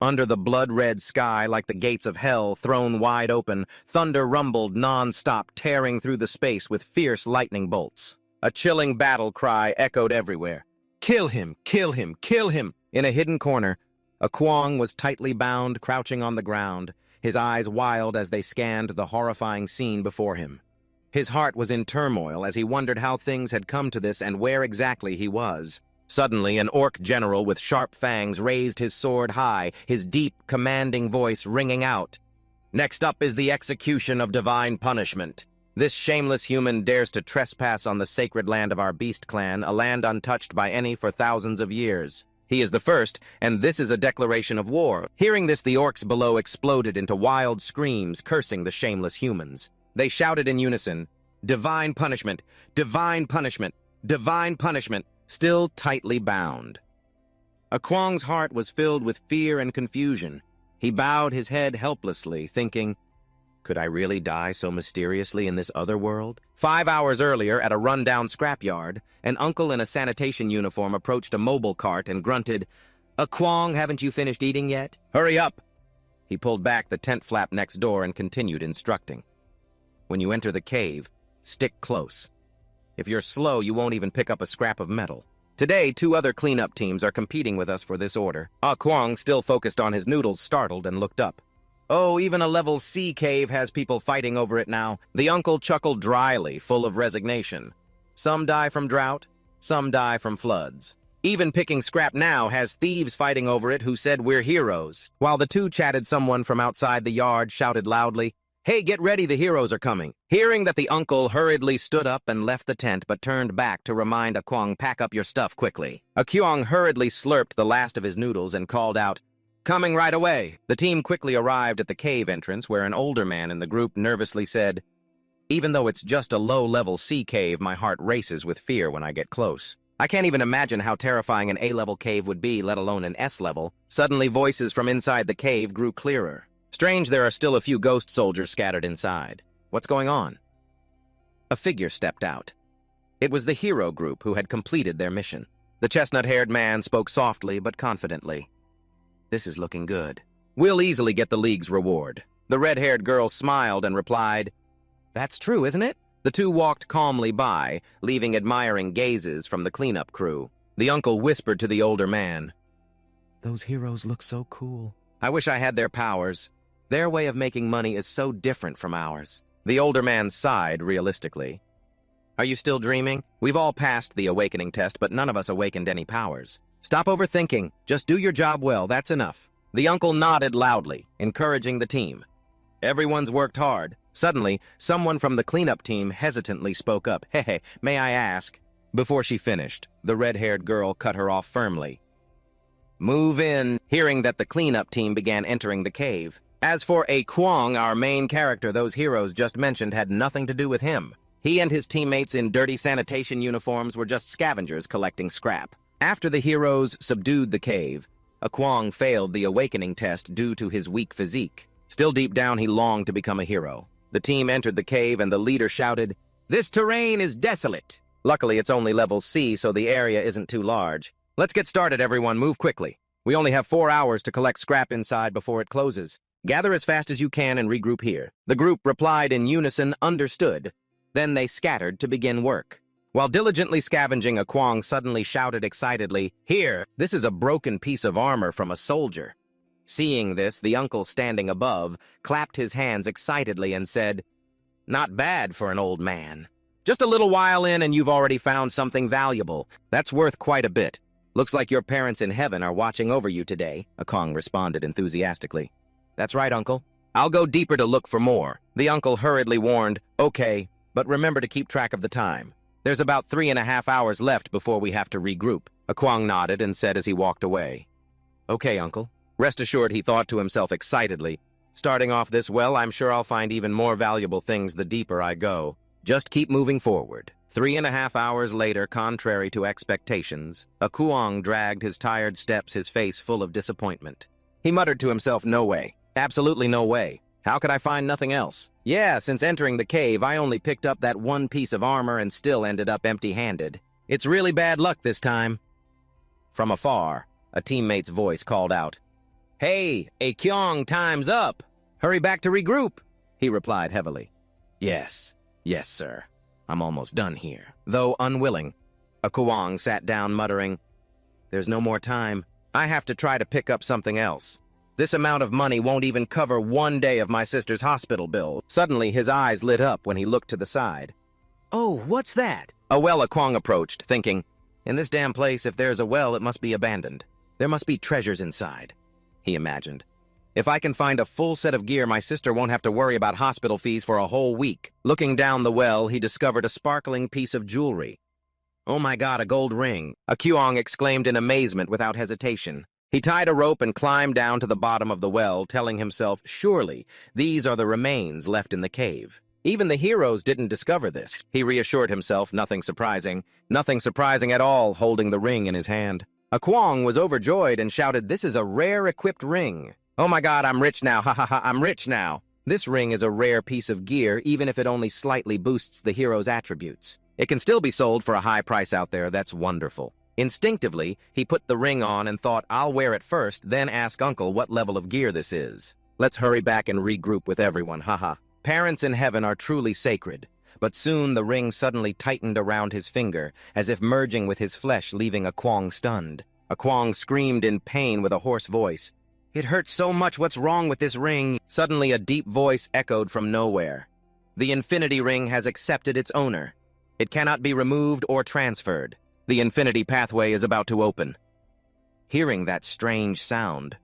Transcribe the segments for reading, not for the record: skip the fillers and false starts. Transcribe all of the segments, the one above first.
Under the blood-red sky, like the gates of hell thrown wide open, thunder rumbled non-stop, tearing through the space with fierce lightning bolts. A chilling battle cry echoed everywhere. "Kill him! Kill him! Kill him!" In a hidden corner, a Kwong was tightly bound, crouching on the ground, his eyes wild as they scanned the horrifying scene before him. His heart was in turmoil as he wondered how things had come to this and where exactly he was. Suddenly, an orc general with sharp fangs raised his sword high, his deep, commanding voice ringing out. "Next up is the execution of divine punishment. This shameless human dares to trespass on the sacred land of our beast clan, a land untouched by any for thousands of years. He is the first, and this is a declaration of war." Hearing this, the orcs below exploded into wild screams, cursing the shameless humans. They shouted in unison, "Divine punishment! Divine punishment! Divine punishment!" Still tightly bound. A Kwong's heart was filled with fear and confusion. He bowed his head helplessly, thinking, could I really die so mysteriously in this other world? 5 hours earlier, at a run-down scrapyard, an uncle in a sanitation uniform approached a mobile cart and grunted, "A Kwong, haven't you finished eating yet? Hurry up!" He pulled back the tent flap next door and continued instructing. "When you enter the cave, stick close. If you're slow, you won't even pick up a scrap of metal." Today, 2 other cleanup teams are competing with us for this order. Ah Kwong, still focused on his noodles, startled and looked up. "Oh, even a level C cave has people fighting over it now." The uncle chuckled dryly, full of resignation. "Some die from drought, some die from floods. Even picking scrap now has thieves fighting over it who said we're heroes." While the 2 chatted, someone from outside the yard shouted loudly, "Hey, get ready, the heroes are coming." Hearing that, the uncle hurriedly stood up and left the tent, but turned back to remind A Kwong, "Pack up your stuff quickly." A Kwong hurriedly slurped the last of his noodles and called out, "Coming right away." The team quickly arrived at the cave entrance, where an older man in the group nervously said, "Even though it's just a low-level C cave, my heart races with fear when I get close. I can't even imagine how terrifying an A-level cave would be, let alone an S-level." Suddenly, voices from inside the cave grew clearer. "Strange, there are still a few ghost soldiers scattered inside. What's going on?" A figure stepped out. It was the hero group who had completed their mission. The chestnut-haired man spoke softly but confidently. "This is looking good. We'll easily get the League's reward." The red-haired girl smiled and replied, "That's true, isn't it?" The 2 walked calmly by, leaving admiring gazes from the cleanup crew. The uncle whispered to the older man, "Those heroes look so cool. I wish I had their powers. Their way of making money is so different from ours." The older man sighed realistically. "Are you still dreaming? We've all passed the awakening test, but none of us awakened any powers. Stop overthinking. Just do your job well, that's enough." The uncle nodded loudly, encouraging the team. "Everyone's worked hard." Suddenly, someone from the cleanup team hesitantly spoke up. "Hey, may I ask?" Before she finished, the red-haired girl cut her off firmly. "Move in." Hearing that, the cleanup team began entering the cave. As for A Kwong, our main character, those heroes just mentioned had nothing to do with him. He and his teammates in dirty sanitation uniforms were just scavengers collecting scrap. After the heroes subdued the cave, A Kwong failed the awakening test due to his weak physique. Still deep down, he longed to become a hero. The team entered the cave and the leader shouted, "This terrain is desolate." Luckily, it's only level C, so the area isn't too large. "Let's get started, everyone. Move quickly. We only have 4 hours to collect scrap inside before it closes. Gather as fast as you can and regroup here." The group replied in unison, "Understood." Then they scattered to begin work. While diligently scavenging, A Kwong suddenly shouted excitedly, "Here, this is a broken piece of armor from a soldier." Seeing this, the uncle standing above clapped his hands excitedly and said, "Not bad for an old man. Just a little while in and you've already found something valuable. That's worth quite a bit. Looks like your parents in heaven are watching over you today," A Kwong responded enthusiastically. "That's right, uncle. I'll go deeper to look for more." The uncle hurriedly warned, "Okay, but remember to keep track of the time. There's about 3.5 hours left before we have to regroup." A Kwong nodded and said as he walked away, "Okay, uncle." Rest assured, he thought to himself excitedly, "Starting off this well, I'm sure I'll find even more valuable things the deeper I go. Just keep moving forward." 3.5 hours later, contrary to expectations, A Kwong dragged his tired steps, his face full of disappointment. He muttered to himself, "No way. Absolutely no way. How could I find nothing else? Yeah, since entering the cave, I only picked up that one piece of armor and still ended up empty-handed. It's really bad luck this time." From afar, a teammate's voice called out, "Hey, Kyong, time's up. Hurry back to regroup," he replied heavily. Yes, sir. I'm almost done here." Though unwilling, Kwang sat down muttering, "There's no more time. I have to try to pick up something else. This amount of money won't even cover one day of my sister's hospital bill." Suddenly, his eyes lit up when he looked to the side. "Oh, what's that?" A well Kwang approached, thinking, "In this damn place, if there's a well, it must be abandoned. There must be treasures inside," he imagined. "If I can find a full set of gear, my sister won't have to worry about hospital fees for a whole week." Looking down the well, he discovered a sparkling piece of jewelry. "Oh my God, a gold ring!" Kyong exclaimed in amazement without hesitation. He tied a rope and climbed down to the bottom of the well, telling himself, surely these are the remains left in the cave. Even the heroes didn't discover this. He reassured himself, nothing surprising at all, holding the ring in his hand. Kwang was overjoyed and shouted, "This is a rare equipped ring. Oh my God, I'm rich now, ha ha ha, I'm rich now." This ring is a rare piece of gear, even if it only slightly boosts the hero's attributes. It can still be sold for a high price out there. That's wonderful. Instinctively, he put the ring on and thought, I'll wear it first, then ask Uncle what level of gear this is. Let's hurry back and regroup with everyone, haha. Parents in heaven are truly sacred. But soon the ring suddenly tightened around his finger, as if merging with his flesh, leaving Kwang stunned. Kwang screamed in pain with a hoarse voice. "It hurts so much, what's wrong with this ring?" Suddenly a deep voice echoed from nowhere. "The infinity ring has accepted its owner. It cannot be removed or transferred. The infinity pathway is about to open." Hearing that strange sound,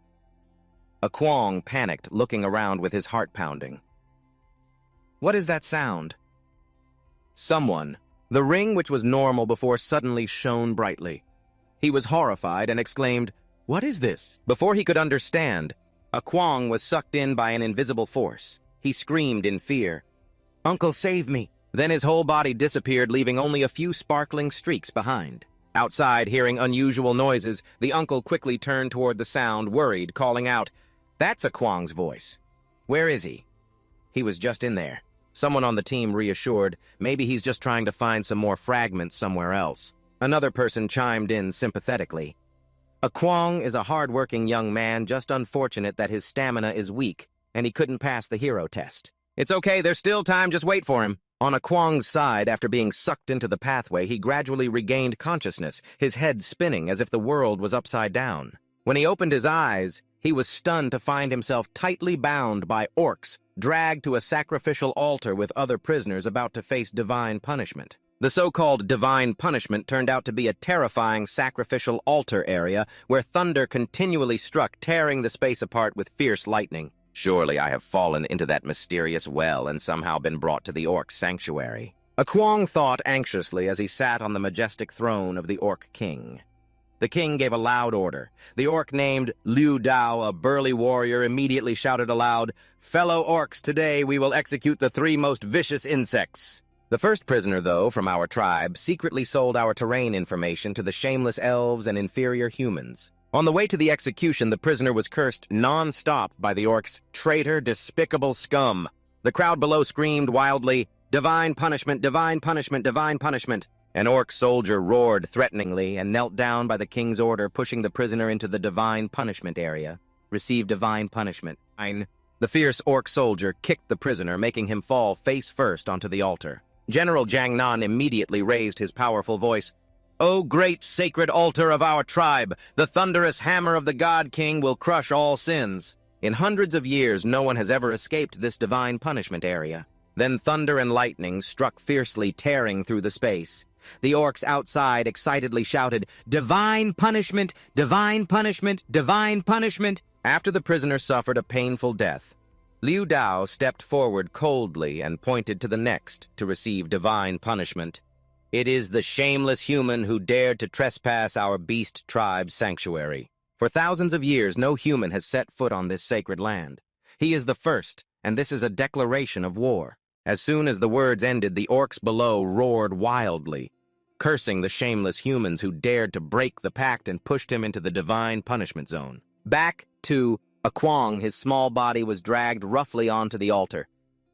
Kwang panicked, looking around with his heart pounding. What is that sound? Someone. The ring, which was normal before, suddenly shone brightly. He was horrified and exclaimed, "What is this?" Before he could understand, Kwang was sucked in by an invisible force. He screamed in fear, "Uncle, save me!" Then his whole body disappeared, leaving only a few sparkling streaks behind. Outside, hearing unusual noises, the uncle quickly turned toward the sound, worried, calling out, "That's Kwang's voice. Where is he?" "He was just in there." Someone on the team reassured, "Maybe he's just trying to find some more fragments somewhere else." Another person chimed in sympathetically, "Kwang is a hard-working young man, just unfortunate that his stamina is weak, and he couldn't pass the hero test. It's okay, there's still time, just wait for him." On Kwang's side, after being sucked into the pathway, he gradually regained consciousness, his head spinning as if the world was upside down. When he opened his eyes, he was stunned to find himself tightly bound by orcs, dragged to a sacrificial altar with other prisoners about to face divine punishment. The so-called divine punishment turned out to be a terrifying sacrificial altar area where thunder continually struck, tearing the space apart with fierce lightning. Surely I have fallen into that mysterious well and somehow been brought to the orc sanctuary. Kwang thought anxiously as he sat on the majestic throne of the orc king. The king gave a loud order. The orc named Liu Dao, a burly warrior, immediately shouted aloud, "Fellow orcs, today we will execute the 3 most vicious insects." The first prisoner, though, from our tribe, secretly sold our terrain information to the shameless elves and inferior humans. On the way to the execution, the prisoner was cursed non-stop by the orcs, "Traitor, despicable scum." The crowd below screamed wildly, "Divine punishment, divine punishment, divine punishment." An orc soldier roared threateningly and knelt down by the king's order, pushing the prisoner into the divine punishment area. "Receive divine punishment." The fierce orc soldier kicked the prisoner, making him fall face first onto the altar. General Jiang Nan immediately raised his powerful voice. "O great sacred altar of our tribe, the thunderous hammer of the God King will crush all sins. In hundreds of years, no one has ever escaped this divine punishment area." Then thunder and lightning struck fiercely, tearing through the space. The orcs outside excitedly shouted, "Divine punishment! Divine punishment! Divine punishment!" After the prisoner suffered a painful death, Liu Dao stepped forward coldly and pointed to the next to receive divine punishment. "It is the shameless human who dared to trespass our beast tribe's sanctuary. For thousands of years, no human has set foot on this sacred land. He is the first, and this is a declaration of war." As soon as the words ended, the orcs below roared wildly, cursing the shameless humans who dared to break the pact and pushed him into the divine punishment zone. Back to Kwang, his small body was dragged roughly onto the altar.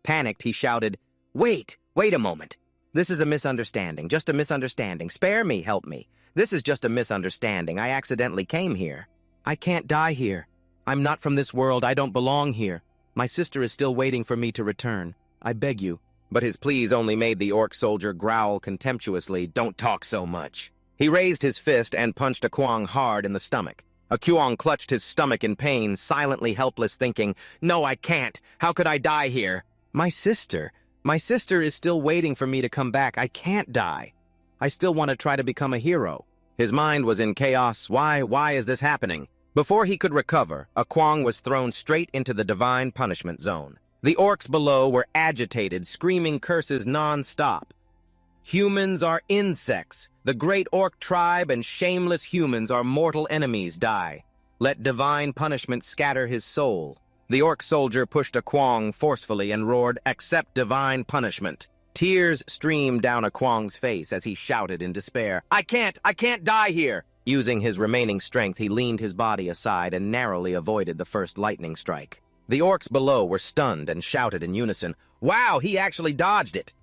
Panicked, he shouted, wait a moment. This is a misunderstanding, just a misunderstanding. Spare me, help me. This is just a misunderstanding. I accidentally came here. I can't die here. I'm not from this world. I don't belong here. My sister is still waiting for me to return. I beg you." But his pleas only made the orc soldier growl contemptuously, "Don't talk so much." He raised his fist and punched a Kwong hard in the stomach. A Kwong clutched his stomach in pain, silently helpless, thinking, "No, I can't. How could I die here? My sister is still waiting for me to come back. I can't die. I still want to try to become a hero." His mind was in chaos. Why is this happening? Before he could recover, a Kwong was thrown straight into the divine punishment zone. The orcs below were agitated, screaming curses non-stop. "Humans are insects. The great orc tribe and shameless humans are mortal enemies. Die. Let divine punishment scatter his soul." The orc soldier pushed a Kwong forcefully and roared, "Accept divine punishment." Tears streamed down a Kwong's face as he shouted in despair, I can't die here." Using his remaining strength, he leaned his body aside and narrowly avoided the first lightning strike. The orcs below were stunned and shouted in unison, "Wow, he actually dodged it!"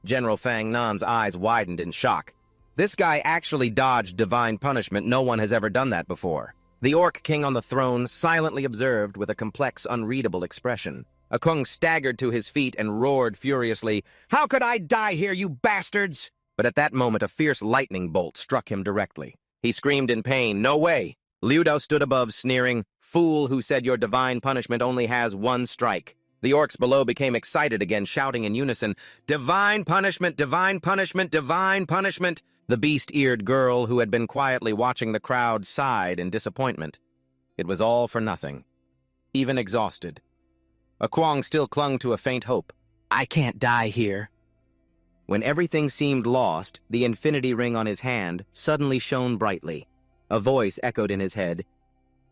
General Fang Nan's eyes widened in shock. This guy actually dodged divine punishment. No one has ever done that before. The orc king on the throne silently observed with a complex, unreadable expression. A Kung staggered to his feet and roared furiously, "How could I die here, you bastards?" But at that moment, a fierce lightning bolt struck him directly. He screamed in pain, "No way!" Liu Dao stood above, sneering, "Fool who said your divine punishment only has one strike." The orcs below became excited again, shouting in unison, "Divine punishment, divine punishment, divine punishment!" The beast-eared girl, who had been quietly watching the crowd, sighed in disappointment. It was all for nothing. Even exhausted, a Kwong still clung to a faint hope. "I can't die here." When everything seemed lost, the infinity ring on his hand suddenly shone brightly. A voice echoed in his head,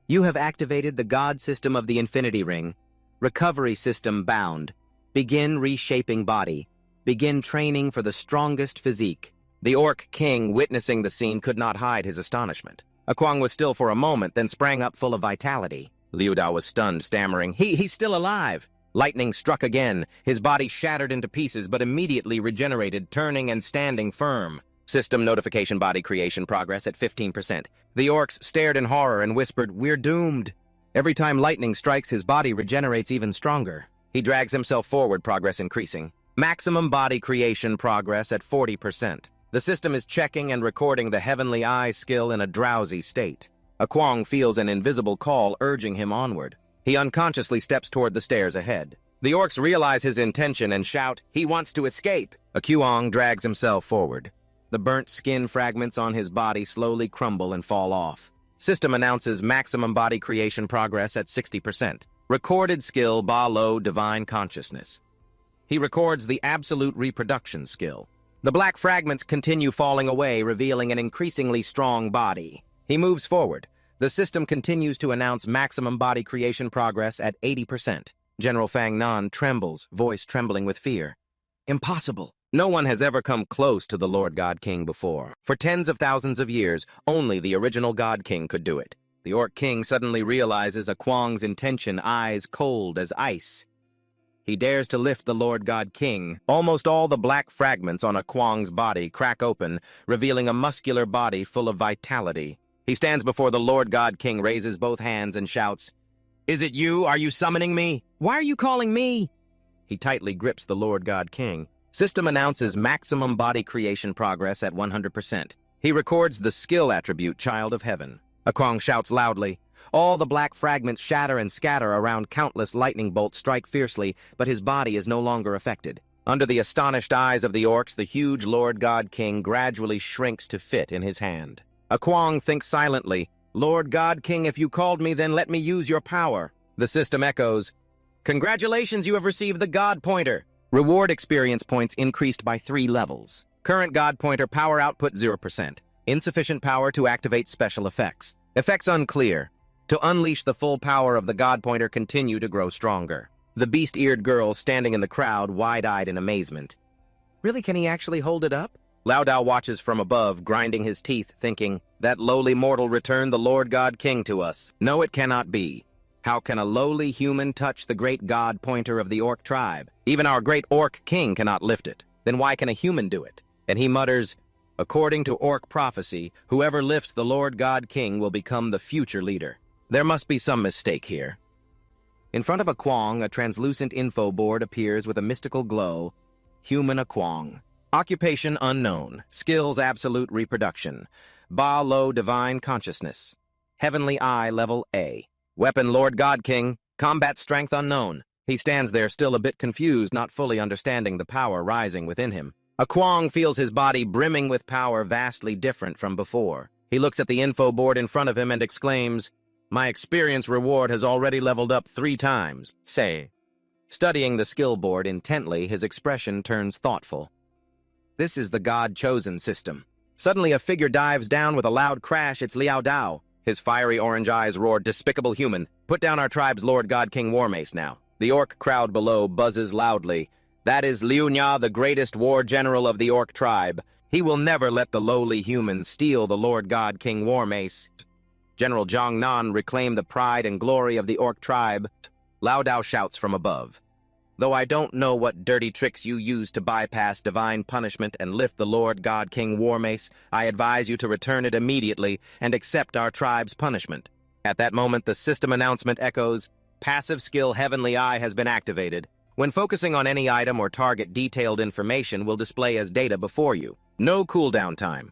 "You have activated the God system of the infinity ring. Recovery system bound. Begin reshaping body. Begin training for the strongest physique." The orc king, witnessing the scene, could not hide his astonishment. A Kwong was still for a moment, then sprang up full of vitality. Liu Dao was stunned, stammering, He's still alive." Lightning struck again. His body shattered into pieces, but immediately regenerated, turning and standing firm. System notification body creation progress at 15%. The orcs stared in horror and whispered, "We're doomed." Every time lightning strikes, his body regenerates even stronger. He drags himself forward, progress increasing. Maximum body creation progress at 40%. The system is checking and recording the Heavenly Eye skill in a drowsy state. A Kwong feels an invisible call urging him onward. He unconsciously steps toward the stairs ahead. The orcs realize his intention and shout, "He wants to escape!" A Kwong drags himself forward. The burnt skin fragments on his body slowly crumble and fall off. System announces maximum body creation progress at 60%. Recorded skill Ba Lo Divine Consciousness. He records the absolute reproduction skill. The black fragments continue falling away, revealing an increasingly strong body. He moves forward. The system continues to announce maximum body creation progress at 80%. General Fang Nan trembles, voice trembling with fear. Impossible. No one has ever come close to the Lord God King before. For tens of thousands of years, only the original God King could do it. The Orc King suddenly realizes a Kwong's intention, eyes cold as ice. He dares to lift the Lord God King. Almost all the black fragments on a Kwong's body crack open, revealing a muscular body full of vitality. He stands before the Lord God King, raises both hands and shouts, "Is it you? Are you summoning me? Why are you calling me?" He tightly grips the Lord God King. System announces maximum body creation progress at 100%. He records the skill attribute Child of Heaven. A Kwong shouts loudly. All the black fragments shatter and scatter around. Countless lightning bolts strike fiercely, but his body is no longer affected. Under the astonished eyes of the orcs, the huge Lord God King gradually shrinks to fit in his hand. A Kwong thinks silently, "Lord God King, if you called me, then let me use your power." The system echoes, "Congratulations, you have received the God Pointer." Reward experience points increased by 3 levels. Current God Pointer power output 0%. Insufficient power to activate special effects. Effects unclear. To unleash the full power of the God Pointer, continue to grow stronger. The beast-eared girl standing in the crowd, wide-eyed in amazement. Really, can he actually hold it up? Lao Dao watches from above, grinding his teeth, thinking, that lowly mortal returned the Lord God King to us. No, it cannot be. How can a lowly human touch the great God Pointer of the Orc tribe? Even our great Orc King cannot lift it. Then why can a human do it? And he mutters, "According to Orc prophecy, whoever lifts the Lord God King will become the future leader." There must be some mistake here. In front of a Kwong, a translucent info board appears with a mystical glow. Human a Kwong. Occupation unknown. Skills absolute reproduction. Ba Lo divine consciousness. Heavenly eye level A. Weapon Lord God King. Combat strength unknown. He stands there still a bit confused, not fully understanding the power rising within him. A Kwong feels his body brimming with power vastly different from before. He looks at the info board in front of him and exclaims, "My experience reward has already leveled up 3 times. Say." Studying the skill board intently, his expression turns thoughtful. This is the God-chosen system. Suddenly a figure dives down with a loud crash. It's Liao Dao. His fiery orange eyes roar, "Despicable human! Put down our tribe's Lord God King War Mace now." The orc crowd below buzzes loudly. That is Liu Nya, the greatest war general of the orc tribe. He will never let the lowly humans steal the Lord God King War Mace. General Zhang Nan reclaimed the pride and glory of the orc tribe. Lao Dao shouts from above. Though I don't know what dirty tricks you use to bypass divine punishment and lift the Lord God King War Mace, I advise you to return it immediately and accept our tribe's punishment. At that moment, the system announcement echoes, "Passive skill Heavenly Eye has been activated. When focusing on any item or target, detailed information will display as data before you. No cooldown time."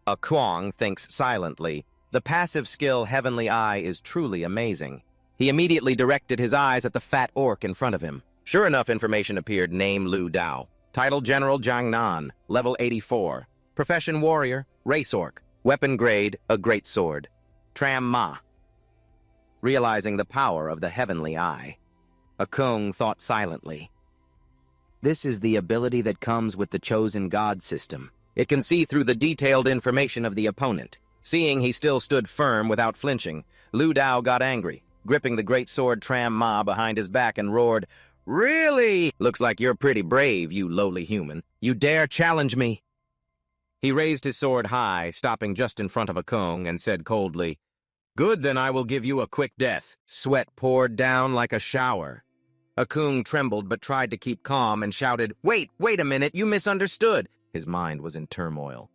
A Kwong thinks silently. The passive skill Heavenly Eye is truly amazing. He immediately directed his eyes at the fat orc in front of him. Sure enough, information appeared. Name Liu Dao. Title General Zhang Nan. Level 84. Profession Warrior. Race Orc. Weapon grade, a great sword. Tram Ma. Realizing the power of the Heavenly Eye, A Kung thought silently. This is the ability that comes with the chosen God system. It can see through the detailed information of the opponent. Seeing he still stood firm without flinching, Liu Dao got angry, gripping the great sword Tram Ma behind his back and roared, "Really? Looks like you're pretty brave, you lowly human. You dare challenge me?" He raised his sword high, stopping just in front of A Kung, and said coldly, "Good, then I will give you a quick death." Sweat poured down like a shower. A Kung trembled but tried to keep calm and shouted, wait a minute, you misunderstood." His mind was in turmoil.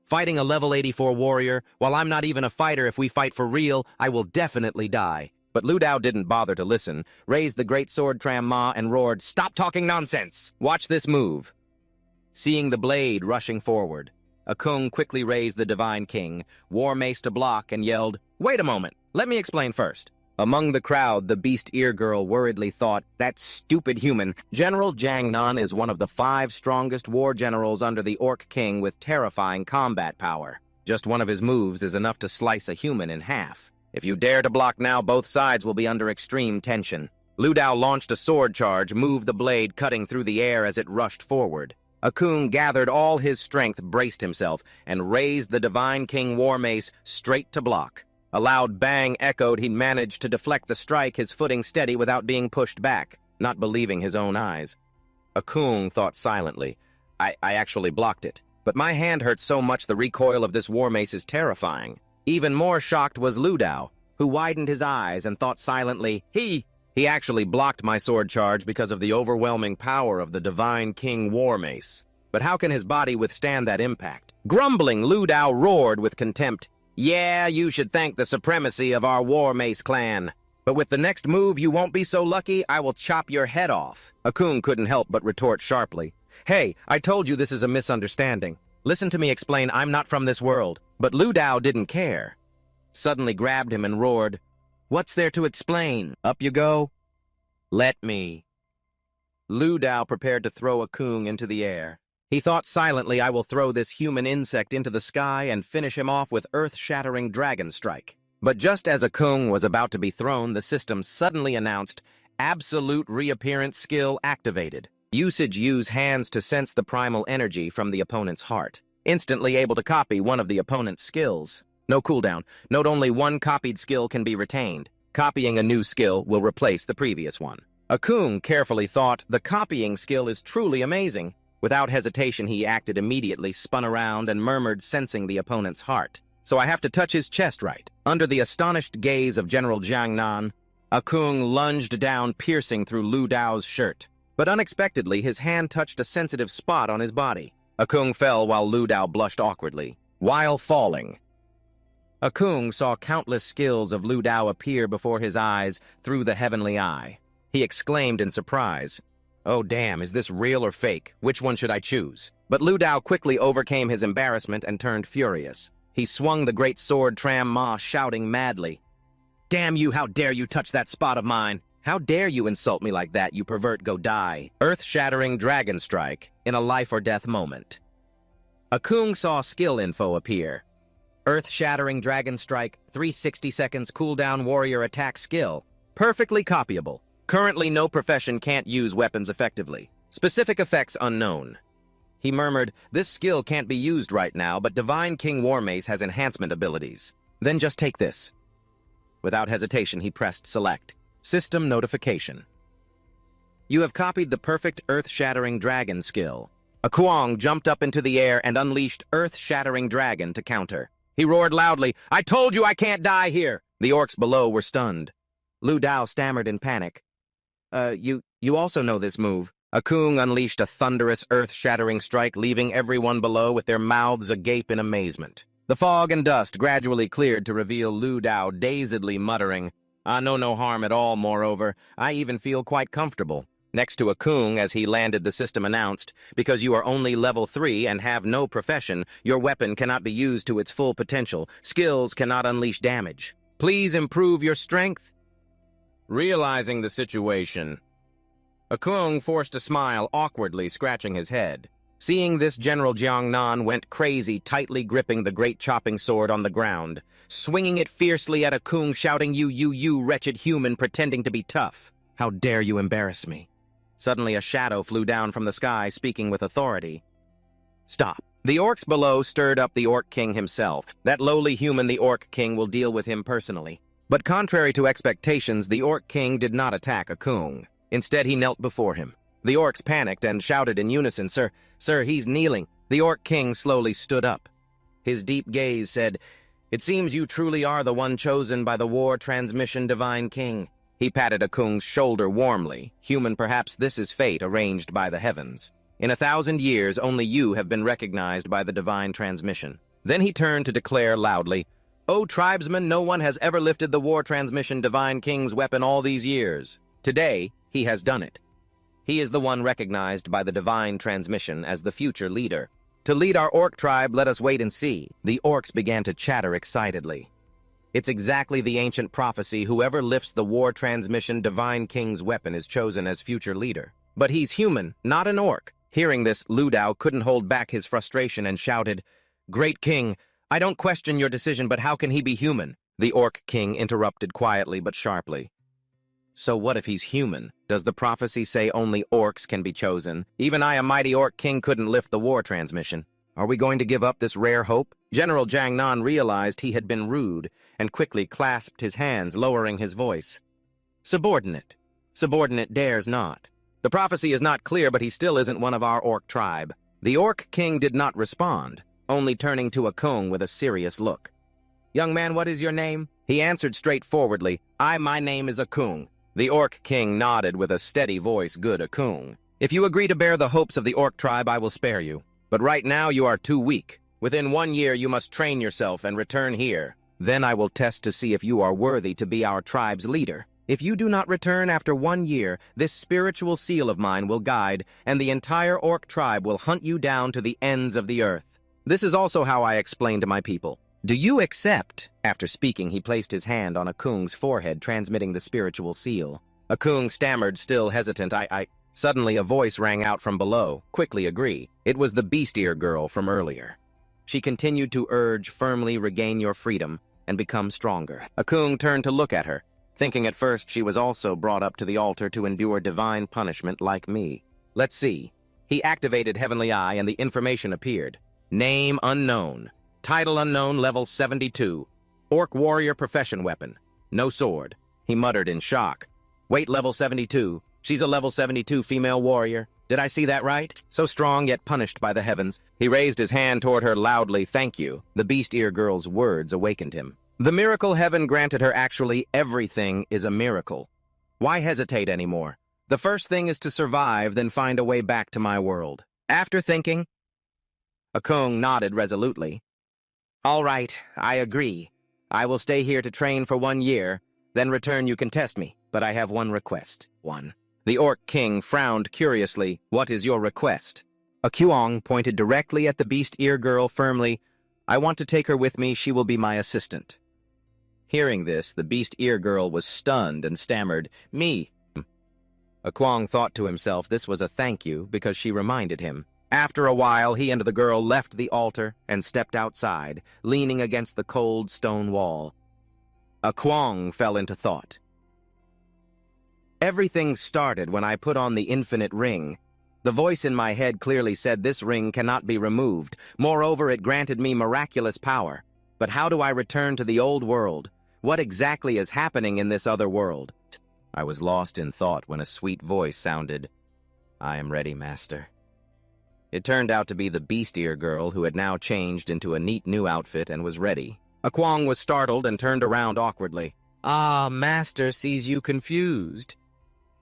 "Fighting a level 84 warrior, while I'm not even a fighter. If we fight for real, I will definitely die." But Liu Dao didn't bother to listen, raised the great sword Tram Ma and roared, "Stop talking nonsense! Watch this move." Seeing the blade rushing forward, A Kung quickly raised the Divine King, War Mace to block, and yelled, "Wait a moment, let me explain first." Among the crowd, the Beast Ear Girl worriedly thought, "That stupid human." General Zhang Nan is one of the 5 strongest war generals under the Orc King with terrifying combat power. Just one of his moves is enough to slice a human in half. If you dare to block now, both sides will be under extreme tension. Liu Dao launched a sword charge, moved the blade cutting through the air as it rushed forward. A Kung gathered all his strength, braced himself, and raised the Divine King War Mace straight to block. A loud bang echoed. He managed to deflect the strike, his footing steady without being pushed back, not believing his own eyes. A Kung thought silently, I actually blocked it, but my hand hurts so much the recoil of this War Mace is terrifying." Even more shocked was Liu Dao, who widened his eyes and thought silently, He actually blocked my sword charge because of the overwhelming power of the Divine King War Mace. But how can his body withstand that impact? Grumbling, Liu Dao roared with contempt, "Yeah, you should thank the supremacy of our War Mace clan. But with the next move, you won't be so lucky. I will chop your head off." A Kung couldn't help but retort sharply, "Hey, I told you this is a misunderstanding. Listen to me explain. I'm not from this world." But Liu Dao didn't care. Suddenly grabbed him and roared, "What's there to explain? Up you go." "Let me." Liu Dao prepared to throw A Kung into the air. He thought silently, "I will throw this human insect into the sky and finish him off with earth-shattering dragon strike." But just as A Kung was about to be thrown, the system suddenly announced, "Absolute reappearance skill activated. Usage: use hands to sense the primal energy from the opponent's heart. Instantly able to copy one of the opponent's skills. No cooldown. Note: only one copied skill can be retained. Copying a new skill will replace the previous one." A Kung carefully thought, the copying skill is truly amazing. Without hesitation, he acted immediately, spun around, and murmured, sensing the opponent's heart. "So I have to touch his chest, right?" Under the astonished gaze of General Zhang Nan, A Kung lunged down, piercing through Liu Dao's shirt. But unexpectedly, his hand touched a sensitive spot on his body. A Kung fell while Liu Dao blushed awkwardly. While falling, Akung saw countless skills of Lu Dao appear before his eyes through the heavenly eye. He exclaimed in surprise, "Oh damn, is this real or fake? Which one should I choose?" But Lu Dao quickly overcame his embarrassment and turned furious. He swung the great sword Tram Ma, shouting madly, "Damn you, how dare you touch that spot of mine? How dare you insult me like that, you pervert, go die." Earth-shattering dragon strike in a life-or-death moment. Akung saw skill info appear. Earth-shattering dragon strike, 360 seconds cooldown warrior attack skill. Perfectly copyable. Currently no profession can't use weapons effectively. Specific effects unknown. He murmured, "This skill can't be used right now, but Divine King Warmace has enhancement abilities. Then just take this." Without hesitation, he pressed select. System notification. You have copied the perfect earth-shattering dragon skill. Akuang jumped up into the air and unleashed earth-shattering dragon to counter. He roared loudly, "I told you I can't die here!" The orcs below were stunned. Lu Dao stammered in panic. You also know this move." Akung unleashed a thunderous, earth-shattering strike, leaving everyone below with their mouths agape in amazement. The fog and dust gradually cleared to reveal Lu Dao dazedly muttering, "I know no harm at all, moreover. I even feel quite comfortable." Next to Akung, as he landed, the system announced, "Because you are only level 3 and have no profession, your weapon cannot be used to its full potential. Skills cannot unleash damage. Please improve your strength." Realizing the situation, Akung forced a smile, awkwardly scratching his head. Seeing this, General Jiangnan went crazy, tightly gripping the great chopping sword on the ground, swinging it fiercely at Akung, shouting, You, wretched human, pretending to be tough. How dare you embarrass me?" Suddenly a shadow flew down from the sky, speaking with authority. "Stop." The orcs below stirred up the Orc King himself. That lowly human, the Orc King, will deal with him personally. But contrary to expectations, the Orc King did not attack Akung. Instead, he knelt before him. The orcs panicked and shouted in unison, Sir, he's kneeling." The Orc King slowly stood up. His deep gaze said, "It seems you truly are the one chosen by the War Transmission Divine King." He patted Akung's shoulder warmly. "Human, perhaps this is fate arranged by the heavens. In 1,000 years, only you have been recognized by the divine transmission." Then he turned to declare loudly, "O tribesmen, no one has ever lifted the War Transmission Divine King's weapon all these years. Today, he has done it. He is the one recognized by the divine transmission as the future leader. To lead our orc tribe, let us wait and see." The orcs began to chatter excitedly. "It's exactly the ancient prophecy. Whoever lifts the War Transmission Divine King's weapon is chosen as future leader. But he's human, not an orc." Hearing this, Lu Dao couldn't hold back his frustration and shouted, "Great King, I don't question your decision, but how can he be human?" The Orc King interrupted quietly but sharply. "So what if he's human? Does the prophecy say only orcs can be chosen? Even I, a mighty Orc King, couldn't lift the war transmission. Are we going to give up this rare hope?" General Jiangnan realized he had been rude and quickly clasped his hands, lowering his voice. "Subordinate. Subordinate dares not. The prophecy is not clear, but he still isn't one of our orc tribe." The Orc King did not respond, only turning to Akung with a serious look. "Young man, what is your name?" He answered straightforwardly, My name is Akung." The Orc King nodded with a steady voice. "Good, Akung. If you agree to bear the hopes of the orc tribe, I will spare you. But right now you are too weak. Within 1 year you must train yourself and return here. Then I will test to see if you are worthy to be our tribe's leader. If you do not return after 1 year, this spiritual seal of mine will guide, and the entire orc tribe will hunt you down to the ends of the earth. This is also how I explain to my people. Do you accept?" After speaking, he placed his hand on Akung's forehead, transmitting the spiritual seal. Akung stammered, still hesitant, I... Suddenly a voice rang out from below. "Quickly agree." It was the Beast Ear girl from earlier. She continued to urge, "Firmly regain your freedom and become stronger." Akung turned to look at her, thinking at first she was also brought up to the altar to endure divine punishment like me. Let's see. He activated Heavenly Eye and the information appeared. Name unknown. Title unknown, level 72. Orc warrior profession weapon. No sword. He muttered in shock. Weight level 72. She's a level 72 female warrior. Did I see that right? So strong yet punished by the heavens. He raised his hand toward her loudly. "Thank you." The Beast Ear girl's words awakened him. The miracle heaven granted her. Actually, everything is a miracle. Why hesitate anymore? The first thing is to survive, then find a way back to my world. After thinking, Akung nodded resolutely. "All right, I agree. I will stay here to train for 1 year, then return you can test me, but I have one request. 1. The Orc King frowned curiously. What is your request? A Kuong pointed directly at the Beast Ear Girl firmly. I want to take her with me, she will be my assistant. Hearing this, the Beast Ear Girl was stunned and stammered, Me. A Kuong thought to himself this was a thank you because she reminded him. After a while, he and the girl left the altar and stepped outside, leaning against the cold stone wall. A Kuong fell into thought. Everything started when I put on the infinite ring. The voice in my head clearly said this ring cannot be removed. Moreover, it granted me miraculous power. But how do I return to the old world? What exactly is happening in this other world? I was lost in thought when a sweet voice sounded, I am ready, Master. It turned out to be the Beast Ear Girl who had now changed into a neat new outfit and was ready. A Kuong was startled and turned around awkwardly. Ah, Master sees you confused.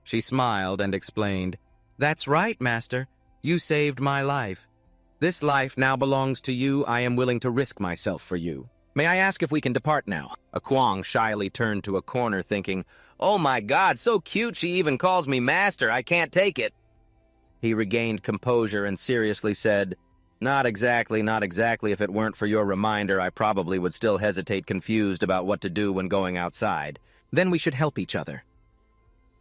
She smiled and explained, That's right, Master. You saved my life. This life now belongs to you. I am willing to risk myself for you. May I ask if we can depart now? A Kuong shyly turned to a corner thinking, Oh my God, so cute she even calls me Master. I can't take it. He regained composure and seriously said, Not exactly. If it weren't for your reminder, I probably would still hesitate confused about what to do when going outside. Then we should help each other.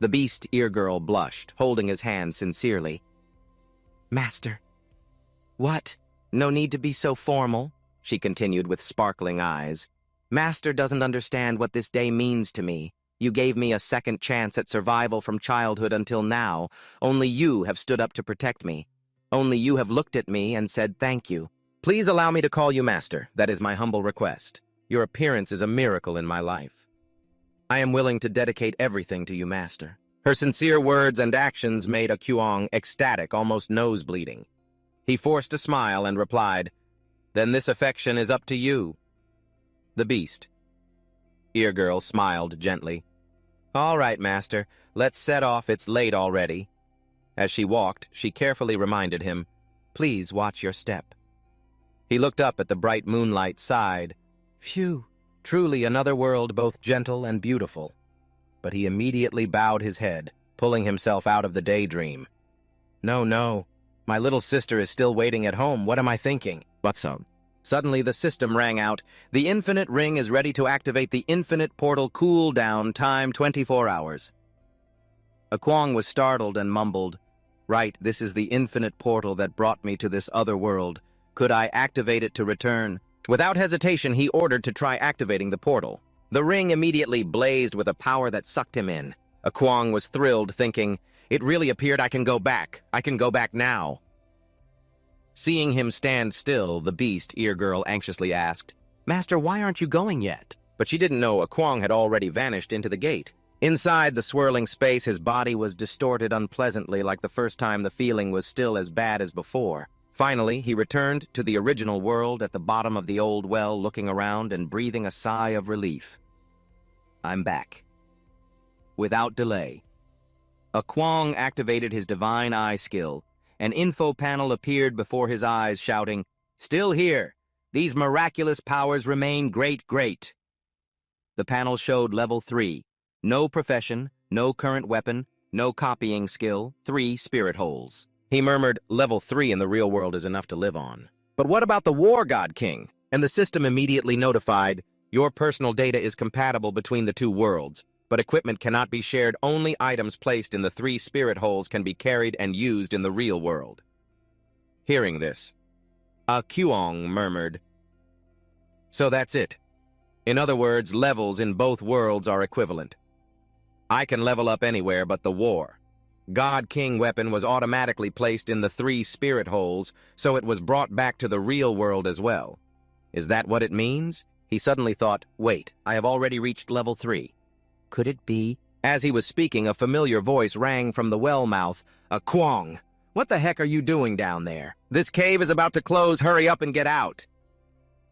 The Beast Ear Girl blushed, holding his hand sincerely. Master. What? No need to be so formal, she continued with sparkling eyes. Master doesn't understand what this day means to me. You gave me a second chance at survival from childhood until now. Only you have stood up to protect me. Only you have looked at me and said thank you. Please allow me to call you Master. That is my humble request. Your appearance is a miracle in my life. I am willing to dedicate everything to you, Master. Her sincere words and actions made a Kuong ecstatic, almost nose-bleeding. He forced a smile and replied, Then this affection is up to you. The Beast Ear Girl smiled gently. All right, Master, let's set off. It's late already. As she walked, she carefully reminded him, Please watch your step. He looked up at the bright moonlight, sighed. Phew, truly another world both gentle and beautiful. But he immediately bowed his head, pulling himself out of the daydream. No, my little sister is still waiting at home. What am I thinking? What's up? Suddenly the system rang out. The infinite ring is ready to activate the infinite portal. Cooldown time 24 hours. A Kuong was startled and mumbled, Right, this is the infinite portal that brought me to this other world. Could I activate it to return? Without hesitation, he ordered to try activating the portal. The ring immediately blazed with a power that sucked him in. A Kuong was thrilled, thinking, It really appeared I can go back. I can go back now. Seeing him stand still, the Beast Ear Girl anxiously asked, Master, why aren't you going yet? But she didn't know a Kuong had already vanished into the gate. Inside the swirling space, his body was distorted unpleasantly like the first time. The feeling was still as bad as before. Finally, he returned to the original world at the bottom of the old well, looking around and breathing a sigh of relief. I'm back. Without delay, a Kuong activated his divine eye skill. An info panel appeared before his eyes, shouting, Still here. These miraculous powers remain great. The panel showed level 3. No profession, no current weapon, no copying skill, 3 spirit holes. He murmured, Level 3 in the real world is enough to live on. But what about the War God King? And the system immediately notified, Your personal data is compatible between the 2 worlds, but equipment cannot be shared. Only items placed in the 3 spirit holes can be carried and used in the real world. Hearing this, a Kuong murmured, So that's it. In other words, levels in both worlds are equivalent. I can level up anywhere but the War God King weapon was automatically placed in the 3 spirit holes, so it was brought back to the real world as well. Is that what it means? He suddenly thought, Wait, I have already reached level 3. Could it be? As he was speaking, a familiar voice rang from the well mouth. A Kuong! What the heck are you doing down there? This cave is about to close. Hurry up and get out.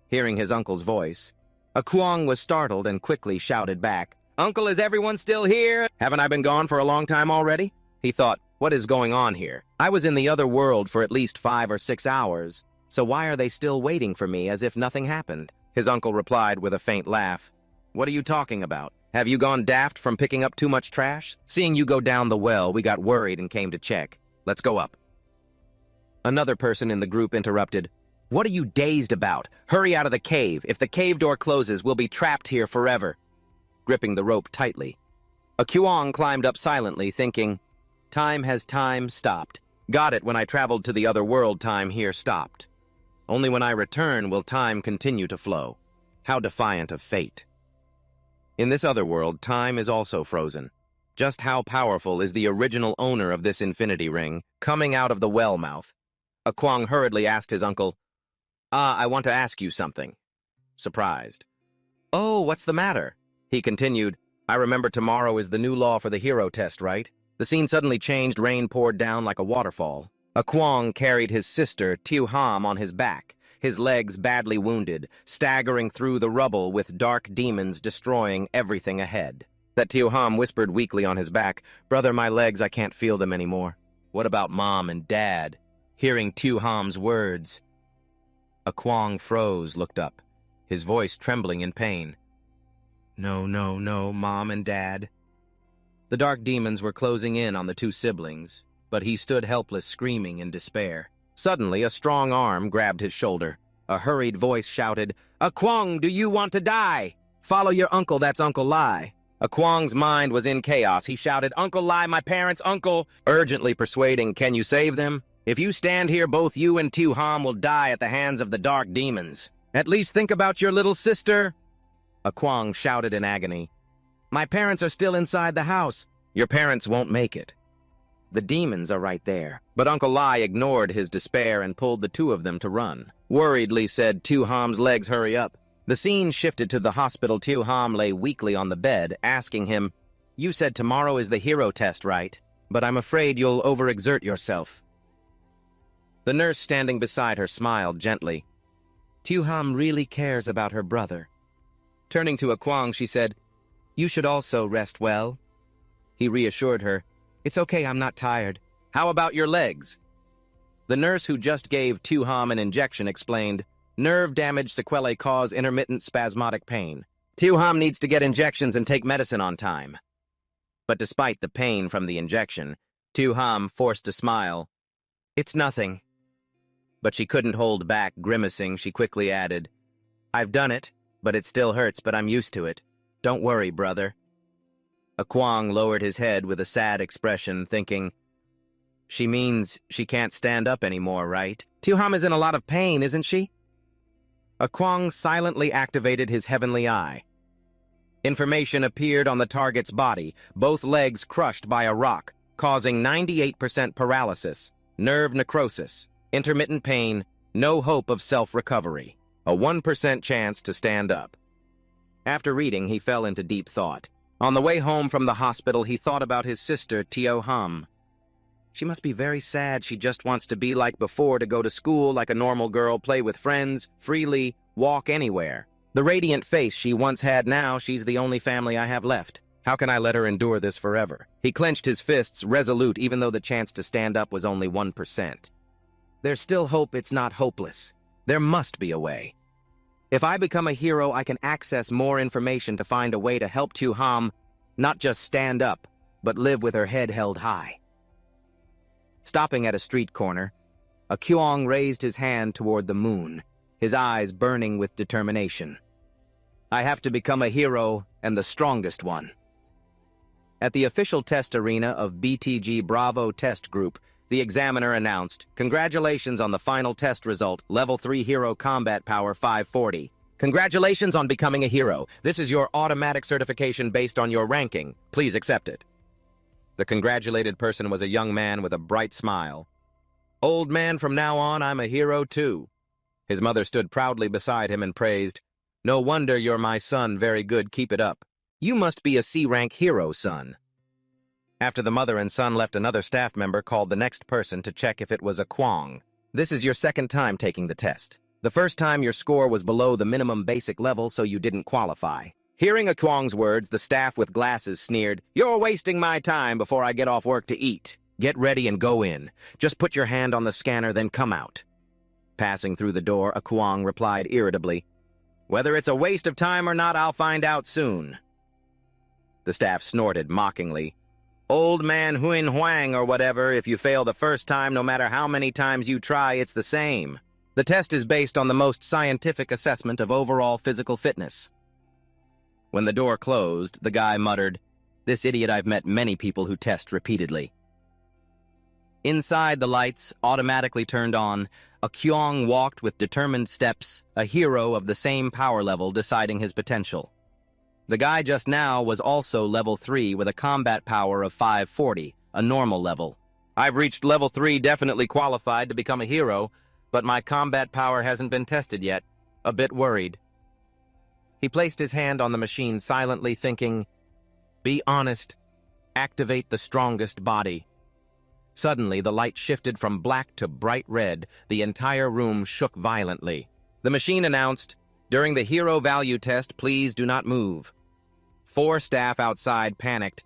Hearing his uncle's voice, a Kuong was startled and quickly shouted back, Uncle, is everyone still here? Haven't I been gone for a long time already? He thought, what is going on here? I was in the other world for at least 5 or 6 hours, so why are they still waiting for me as if nothing happened? His uncle replied with a faint laugh. What are you talking about? Have you gone daft from picking up too much trash? Seeing you go down the well, we got worried and came to check. Let's go up. Another person in the group interrupted. What are you dazed about? Hurry out of the cave. If the cave door closes, we'll be trapped here forever. Gripping the rope tightly. A Kuang climbed up silently, thinking, time has stopped. Got it, when I traveled to the other world, time here stopped. Only when I return will time continue to flow. How defiant of fate. In this other world, time is also frozen. Just how powerful is the original owner of this infinity ring, coming out of the well mouth? A Kuang hurriedly asked his uncle, I want to ask you something. Surprised. Oh, what's the matter? He continued, I remember tomorrow is the new law for the hero test, right? The scene suddenly changed, rain poured down like a waterfall. A Kuang carried his sister, Tiu Ham, on his back, his legs badly wounded, staggering through the rubble with dark demons destroying everything ahead. That Tiu Ham whispered weakly on his back, Brother, my legs, I can't feel them anymore. What about Mom and Dad? Hearing Tiu Ham's words, a Kuang froze, looked up, his voice trembling in pain. No, Mom and Dad. The dark demons were closing in on the two siblings, but he stood helpless, screaming in despair. Suddenly, a strong arm grabbed his shoulder. A hurried voice shouted, A Kuang, do you want to die? Follow your uncle, that's Uncle Lai. A Kuang's mind was in chaos. He shouted, Uncle Lai, my parents, Uncle! Urgently persuading, can you save them? If you stand here, both you and Tiu Ham will die at the hands of the dark demons. At least think about your little sister. A Kuang shouted in agony. My parents are still inside the house. Your parents won't make it. The demons are right there. But Uncle Lai ignored his despair and pulled the two of them to run. Worriedly said Tiu Ham's legs, hurry up. The scene shifted to the hospital. Tiu Ham lay weakly on the bed, asking him, You said tomorrow is the hero test, right? But I'm afraid you'll overexert yourself. The nurse standing beside her smiled gently. Tiu Ham really cares about her brother. Turning to a Kuang, she said, You should also rest well. He reassured her, It's okay, I'm not tired. How about your legs? The nurse who just gave Tiu Ham an injection explained, Nerve damage sequelae cause intermittent spasmodic pain. Tiu Ham needs to get injections and take medicine on time. But despite the pain from the injection, Tiu Ham forced a smile. It's nothing. But she couldn't hold back, grimacing. She quickly added, I've done it, but it still hurts, but I'm used to it. Don't worry, brother. A Kuang lowered his head with a sad expression, thinking, She means she can't stand up anymore, right? Tiu Ham is in a lot of pain, isn't she? A Kuang silently activated his heavenly eye. Information appeared on the target's body, both legs crushed by a rock, causing 98% paralysis, nerve necrosis, intermittent pain, no hope of self-recovery, a 1% chance to stand up. After reading, he fell into deep thought. On the way home from the hospital, he thought about his sister, Tiu Ham. She must be very sad. She just wants to be like before, to go to school like a normal girl, play with friends, freely, walk anywhere. The radiant face she once had, now she's the only family I have left. How can I let her endure this forever? He clenched his fists, resolute, even though the chance to stand up was only 1%. There's still hope. It's not hopeless. There must be a way. If I become a hero, I can access more information to find a way to help Tiu Ham not just stand up, but live with her head held high. Stopping at a street corner, a Kuang raised his hand toward the moon, his eyes burning with determination. I have to become a hero, and the strongest one. At the official test arena of BTG Bravo Test Group, the examiner announced, Congratulations on the final test result, Level 3 Hero Combat Power 540. Congratulations on becoming a hero. This is your automatic certification based on your ranking. Please accept it. The congratulated person was a young man with a bright smile. Old man, from now on, I'm a hero too. His mother stood proudly beside him and praised, No wonder you're my son, very good, keep it up. You must be a C-rank hero, son. After the mother and son left, another staff member called the next person to check if it was a Kuang. This is your second time taking the test. The first time your score was below the minimum basic level, so you didn't qualify. Hearing a Kuang's words, the staff with glasses sneered, You're wasting my time before I get off work to eat. Get ready and go in. Just put your hand on the scanner, then come out. Passing through the door, a Kuang replied irritably, Whether it's a waste of time or not, I'll find out soon. The staff snorted mockingly. Old man Huin Huang or whatever, if you fail the first time, no matter how many times you try, it's the same. The test is based on the most scientific assessment of overall physical fitness. When the door closed, the guy muttered, "This idiot, I've met many people who test repeatedly." Inside, the lights automatically turned on. A Kyong walked with determined steps, a hero of the same power level deciding his potential. The guy just now was also level 3 with a combat power of 540, a normal level. I've reached level 3, definitely qualified to become a hero, but my combat power hasn't been tested yet. A bit worried. He placed his hand on the machine silently, thinking, "Be honest. Activate the strongest body." Suddenly, the light shifted from black to bright red. The entire room shook violently. The machine announced, "During the hero value test, please do not move." 4 staff outside panicked.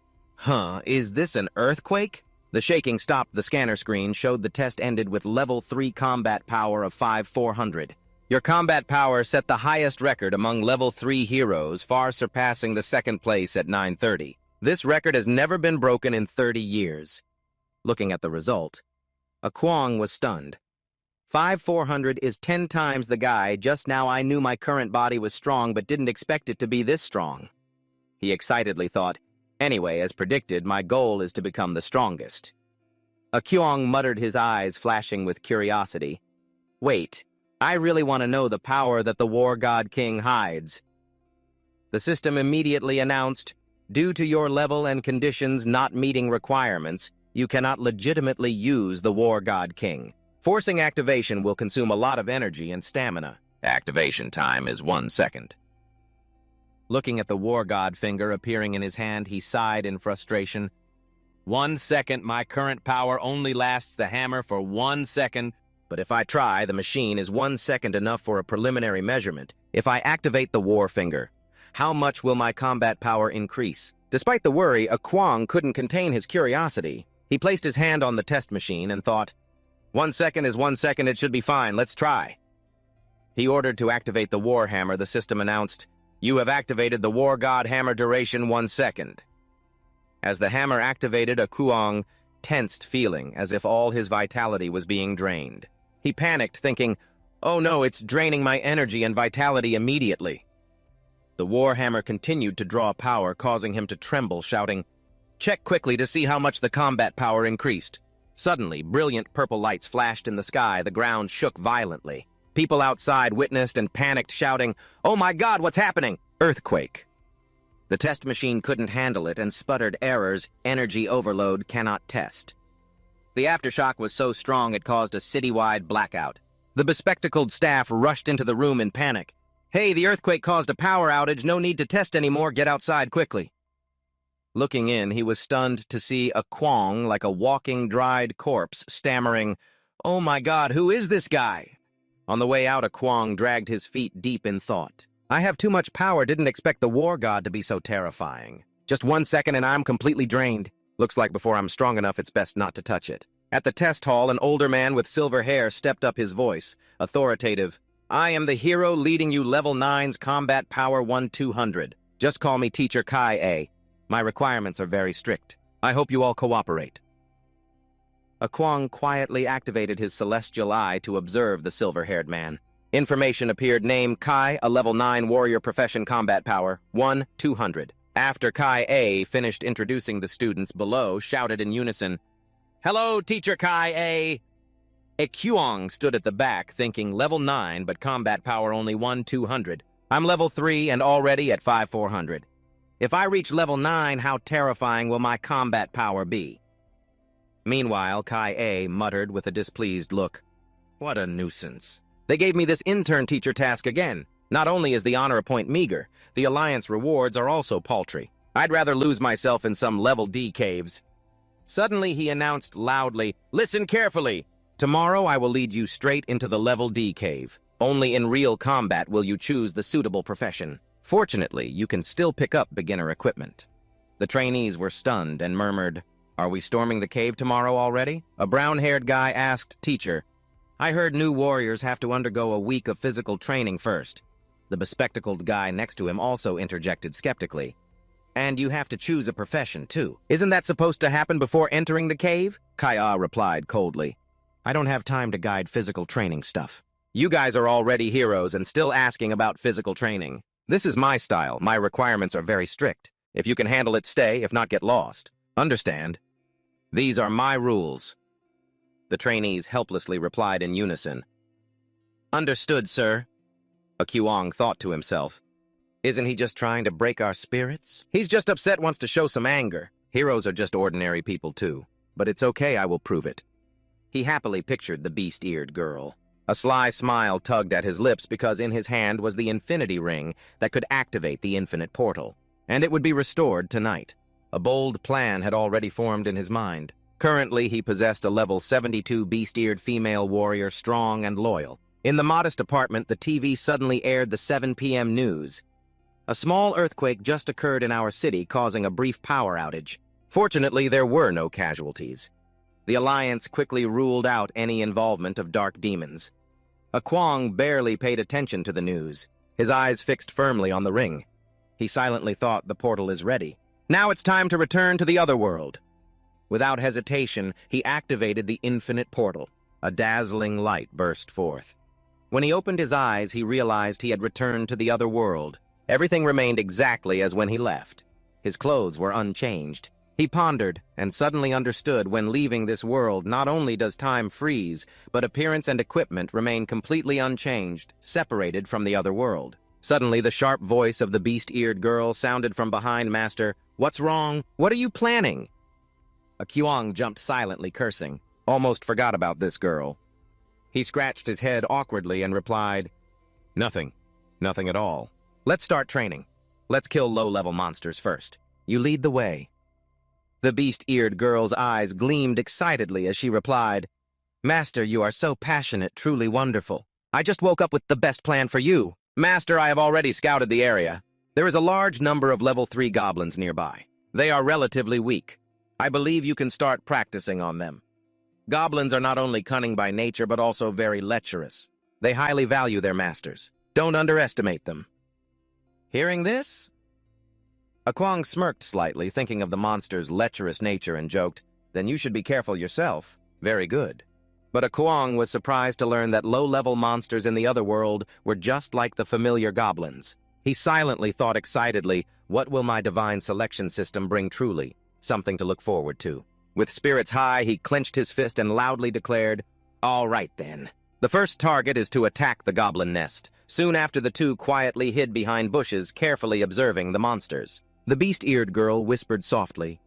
Is this an earthquake? The shaking stopped. The scanner screen showed the test ended with level 3 combat power of 5400. Your combat power set the highest record among level 3 heroes, far surpassing the second place at 930. This record has never been broken in 30 years. Looking at the result, a Kwong was stunned. 5400 is 10 times the guy. Just now I knew my current body was strong but didn't expect it to be this strong. He excitedly thought, "Anyway, as predicted, my goal is to become the strongest." A Kyong muttered, his eyes flashing with curiosity. "Wait, I really want to know the power that the War God King hides." The system immediately announced, "Due to your level and conditions not meeting requirements, you cannot legitimately use the War God King. Forcing activation will consume a lot of energy and stamina. Activation time is 1 second. Looking at the War God finger appearing in his hand, he sighed in frustration. 1 second, my current power only lasts the hammer for 1 second. But if I try, the machine is 1 second enough for a preliminary measurement. If I activate the War finger, how much will my combat power increase?" Despite the worry, a Kwong couldn't contain his curiosity. He placed his hand on the test machine and thought, 1 second is 1 second, it should be fine, let's try. He ordered to activate the War Hammer. The system announced, "You have activated the War God Hammer, duration 1 second. As the hammer activated, a Kuong tensed, feeling as if all his vitality was being drained. He panicked, thinking, "Oh no, it's draining my energy and vitality immediately." The War Hammer continued to draw power, causing him to tremble, shouting, "Check quickly to see how much the combat power increased." Suddenly, brilliant purple lights flashed in the sky. The ground shook violently. People outside witnessed and panicked, shouting, "Oh my God, what's happening?" Earthquake. The test machine couldn't handle it and sputtered errors. Energy overload, cannot test. The aftershock was so strong it caused a citywide blackout. The bespectacled staff rushed into the room in panic. "Hey, the earthquake caused a power outage. No need to test anymore. Get outside quickly." Looking in, he was stunned to see a Kwong like a walking dried corpse, stammering, "Oh my God, who is this guy?" On the way out, a Kwong dragged his feet deep in thought. "I have too much power, didn't expect the War God to be so terrifying. Just 1 second and I'm completely drained. Looks like before I'm strong enough, it's best not to touch it." At the test hall, an older man with silver hair stepped up, his voice authoritative. "I am the hero leading you level 9's combat power 1200. Just call me Teacher Kai A. My requirements are very strict. I hope you all cooperate." A Kwong quietly activated his celestial eye to observe the silver-haired man. Information appeared: name Kai, a level 9 warrior, profession combat power 1200. After Kai A finished introducing the students, below shouted in unison, "Hello, Teacher Kai A." A Kyong stood at the back, thinking level 9, but combat power only 1200. I'm level 3 and already at 5400. If I reach level 9, how terrifying will my combat power be? Meanwhile, Kai A muttered with a displeased look, "What a nuisance. They gave me this intern teacher task again. Not only is the honor point meager, the Alliance rewards are also paltry. I'd rather lose myself in some level D caves." Suddenly he announced loudly, "Listen carefully. Tomorrow I will lead you straight into the level D cave. Only in real combat will you choose the suitable profession. Fortunately, you can still pick up beginner equipment." The trainees were stunned and murmured, "Are we storming the cave tomorrow already?" A brown-haired guy asked, "Teacher, I heard new warriors have to undergo a week of physical training first." The bespectacled guy next to him also interjected skeptically. And you have to choose a profession, too. Isn't that supposed to happen before entering the cave? Kaya replied coldly. I don't have time to guide physical training stuff. You guys are already heroes and still asking about physical training. This is my style. My requirements are very strict. If you can handle it, stay. If not, get lost. Understand? These are my rules. The trainees helplessly replied in unison. Understood, sir. A Kyuong thought to himself. Isn't he just trying to break our spirits? He's just upset, wants to show some anger. Heroes are just ordinary people, too. But it's okay, I will prove it. He happily pictured the beast-eared girl. A sly smile tugged at his lips because in his hand was the infinity ring that could activate the infinite portal. And it would be restored tonight. A bold plan had already formed in his mind. Currently, he possessed a level 72 beast-eared female warrior, strong and loyal. In the modest apartment, the TV suddenly aired the 7 p.m. news. A small earthquake just occurred in our city, causing a brief power outage. Fortunately, there were no casualties. The Alliance quickly ruled out any involvement of dark demons. A Kwong barely paid attention to the news, his eyes fixed firmly on the ring. He silently thought the portal is ready. Now it's time to return to the other world. Without hesitation, he activated the infinite portal. A dazzling light burst forth. When he opened his eyes, he realized he had returned to the other world. Everything remained exactly as when he left. His clothes were unchanged. He pondered and suddenly understood when leaving this world, not only does time freeze, but appearance and equipment remain completely unchanged, separated from the other world. Suddenly, the sharp voice of the beast-eared girl sounded from behind Master. What's wrong? What are you planning? A Kyuong jumped silently, cursing. Almost forgot about this girl. He scratched his head awkwardly and replied, Nothing. Nothing at all. Let's start training. Let's kill low-level monsters first. You lead the way. The beast-eared girl's eyes gleamed excitedly as she replied, Master, you are so passionate, truly wonderful. I just woke up with the best plan for you. Master, I have already scouted the area. There is a large number of level 3 goblins nearby. They are relatively weak. I believe you can start practicing on them. Goblins are not only cunning by nature, but also very lecherous. They highly value their masters. Don't underestimate them. Hearing this? A Kwong smirked slightly, thinking of the monster's lecherous nature, and joked, Then you should be careful yourself. Very good. But a Kwong was surprised to learn that low-level monsters in the other world were just like the familiar goblins. He silently thought excitedly, what will my divine selection system bring truly? Something to look forward to. With spirits high, he clenched his fist and loudly declared, All right then. The first target is to attack the goblin nest. Soon after, the two quietly hid behind bushes, carefully observing the monsters. The beast-eared girl whispered softly,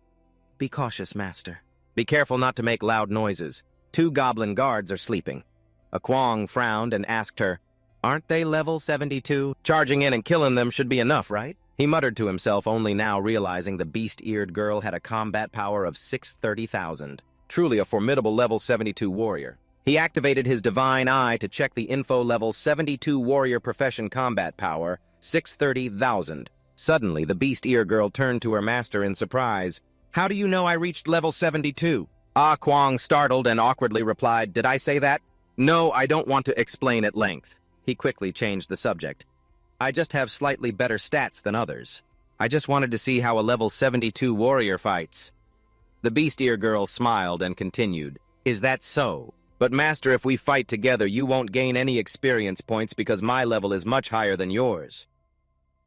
Be cautious, Master. Be careful not to make loud noises. 2 goblin guards are sleeping. A Kwong frowned and asked her, Aren't they level 72? Charging in and killing them should be enough, right? He muttered to himself, only now realizing the beast-eared girl had a combat power of 630,000. Truly a formidable level 72 warrior. He activated his divine eye to check the info level 72 warrior profession combat power, 630,000. Suddenly, the beast-ear girl turned to her master in surprise. How do you know I reached level 72? Ah Kwong, startled and awkwardly replied, Did I say that? No, I don't want to explain at length. He quickly changed the subject. I just have slightly better stats than others. I just wanted to see how a level 72 warrior fights. The beast-ear girl smiled and continued, Is that so? But Master, if we fight together, you won't gain any experience points because my level is much higher than yours.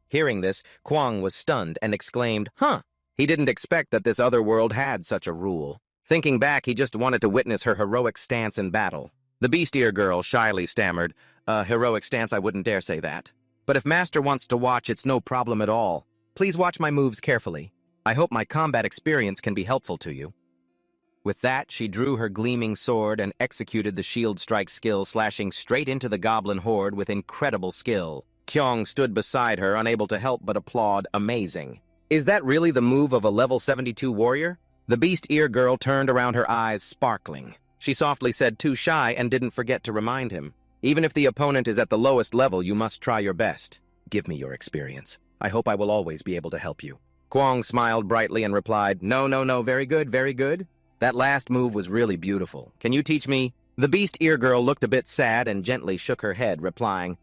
Hearing this, Kwong was stunned and exclaimed, Huh! He didn't expect that this other world had such a rule. Thinking back, he just wanted to witness her heroic stance in battle. The beast-ear girl shyly stammered, heroic stance, I wouldn't dare say that. But if Master wants to watch, it's no problem at all. Please watch my moves carefully. I hope my combat experience can be helpful to you. With that, she drew her gleaming sword and executed the shield strike skill, slashing straight into the goblin horde with incredible skill. Kyong stood beside her, unable to help but applaud, amazing. Is that really the move of a level 72 warrior? The beast-ear girl turned around, her eyes sparkling. She softly said, Too shy, and didn't forget to remind him. Even if the opponent is at the lowest level, you must try your best. Give me your experience. I hope I will always be able to help you. Kwong smiled brightly and replied, No, very good, very good. That last move was really beautiful. Can you teach me? The beast-ear girl looked a bit sad and gently shook her head, replying,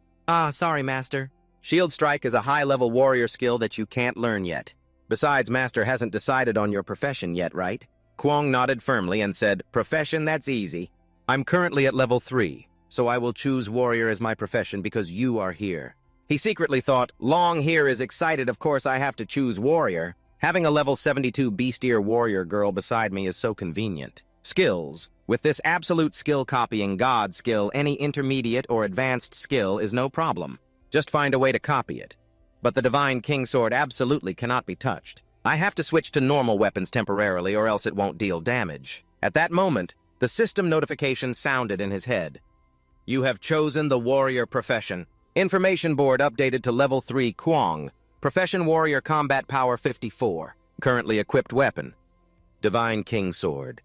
Sorry, Master. Shield Strike is a high-level warrior skill that you can't learn yet. Besides, Master hasn't decided on your profession yet, right? Kwong nodded firmly and said, "Profession, that's easy. I'm currently at level 3, so I will choose warrior as my profession because you are here." He secretly thought, Long here is excited, of course I have to choose warrior. Having a level 72 beast-ear warrior girl beside me is so convenient. Skills. With this absolute skill copying God skill, any intermediate or advanced skill is no problem. Just find a way to copy it. But the Divine Kingsword absolutely cannot be touched. I have to switch to normal weapons temporarily or else it won't deal damage. At that moment, the system notification sounded in his head. You have chosen the warrior profession. Information board updated to level 3 Kwong. Profession warrior combat power 54. Currently equipped weapon. Divine Kingsword.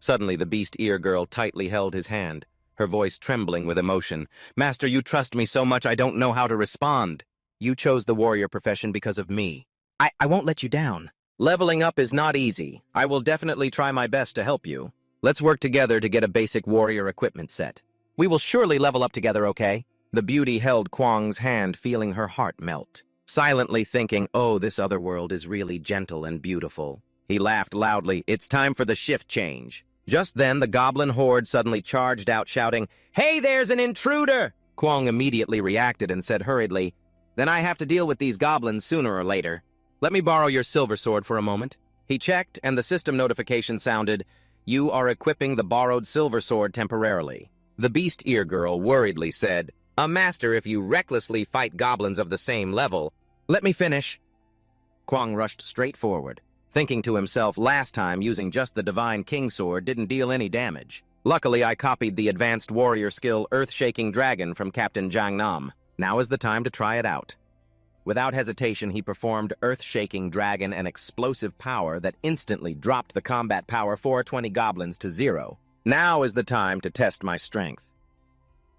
Suddenly the beast ear girl tightly held his hand, her voice trembling with emotion. Master, you trust me so much I don't know how to respond. You chose the warrior profession because of me. I won't let you down. Leveling up is not easy. I will definitely try my best to help you. Let's work together to get a basic warrior equipment set. We will surely level up together, okay? The beauty held Kwong's hand, feeling her heart melt. Silently thinking, oh, this other world is really gentle and beautiful. He laughed loudly. It's time for the shift change. Just then, the goblin horde suddenly charged out, shouting, Hey, there's an intruder! Kwong immediately reacted and said hurriedly, Then I have to deal with these goblins sooner or later. Let me borrow your silver sword for a moment. He checked, and the system notification sounded, You are equipping the borrowed silver sword temporarily. The beast ear girl worriedly said, A master if you recklessly fight goblins of the same level. Let me finish. Kwong rushed straight forward, thinking to himself, last time using just the Divine Kingsword didn't deal any damage. Luckily, I copied the advanced warrior skill Earth-Shaking Dragon from Captain Jiang Nam. Now is the time to try it out. Without hesitation, he performed Earth-Shaking Dragon, an explosive power that instantly dropped the combat power 420 goblins to 0. Now is the time to test my strength.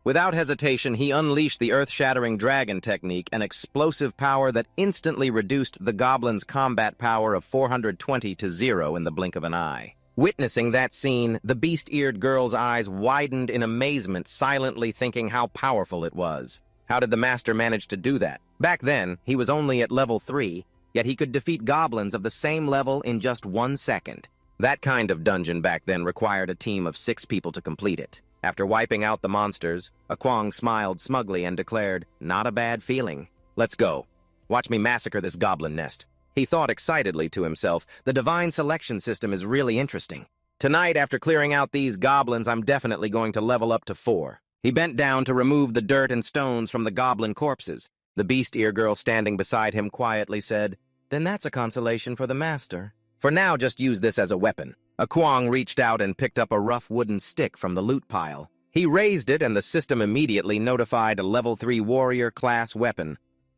Without hesitation, he unleashed the Earth-Shattering Dragon technique, an explosive power that instantly reduced the goblins' combat power of 420 to 0 in the blink of an eye. Witnessing that scene, the beast-eared girl's eyes widened in amazement, silently thinking how powerful it was. How did the master manage to do that? Back then, he was only at level 3, yet he could defeat goblins of the same level in just 1 second. That kind of dungeon back then required a team of 6 people to complete it. After wiping out the monsters, Kwong smiled smugly and declared, Not a bad feeling. Let's go. Watch me massacre this goblin nest. He thought excitedly to himself, the divine selection system is really interesting. Tonight, after clearing out these goblins, I'm definitely going to level up to 4. He bent down to remove the dirt and stones from the goblin corpses. The beast ear girl standing beside him quietly said, Then that's a consolation for the master. For now, just use this as a weapon. Kwong reached out and picked up a rough wooden stick from the loot pile. He raised it and the system immediately notified a level 3 warrior class weapon.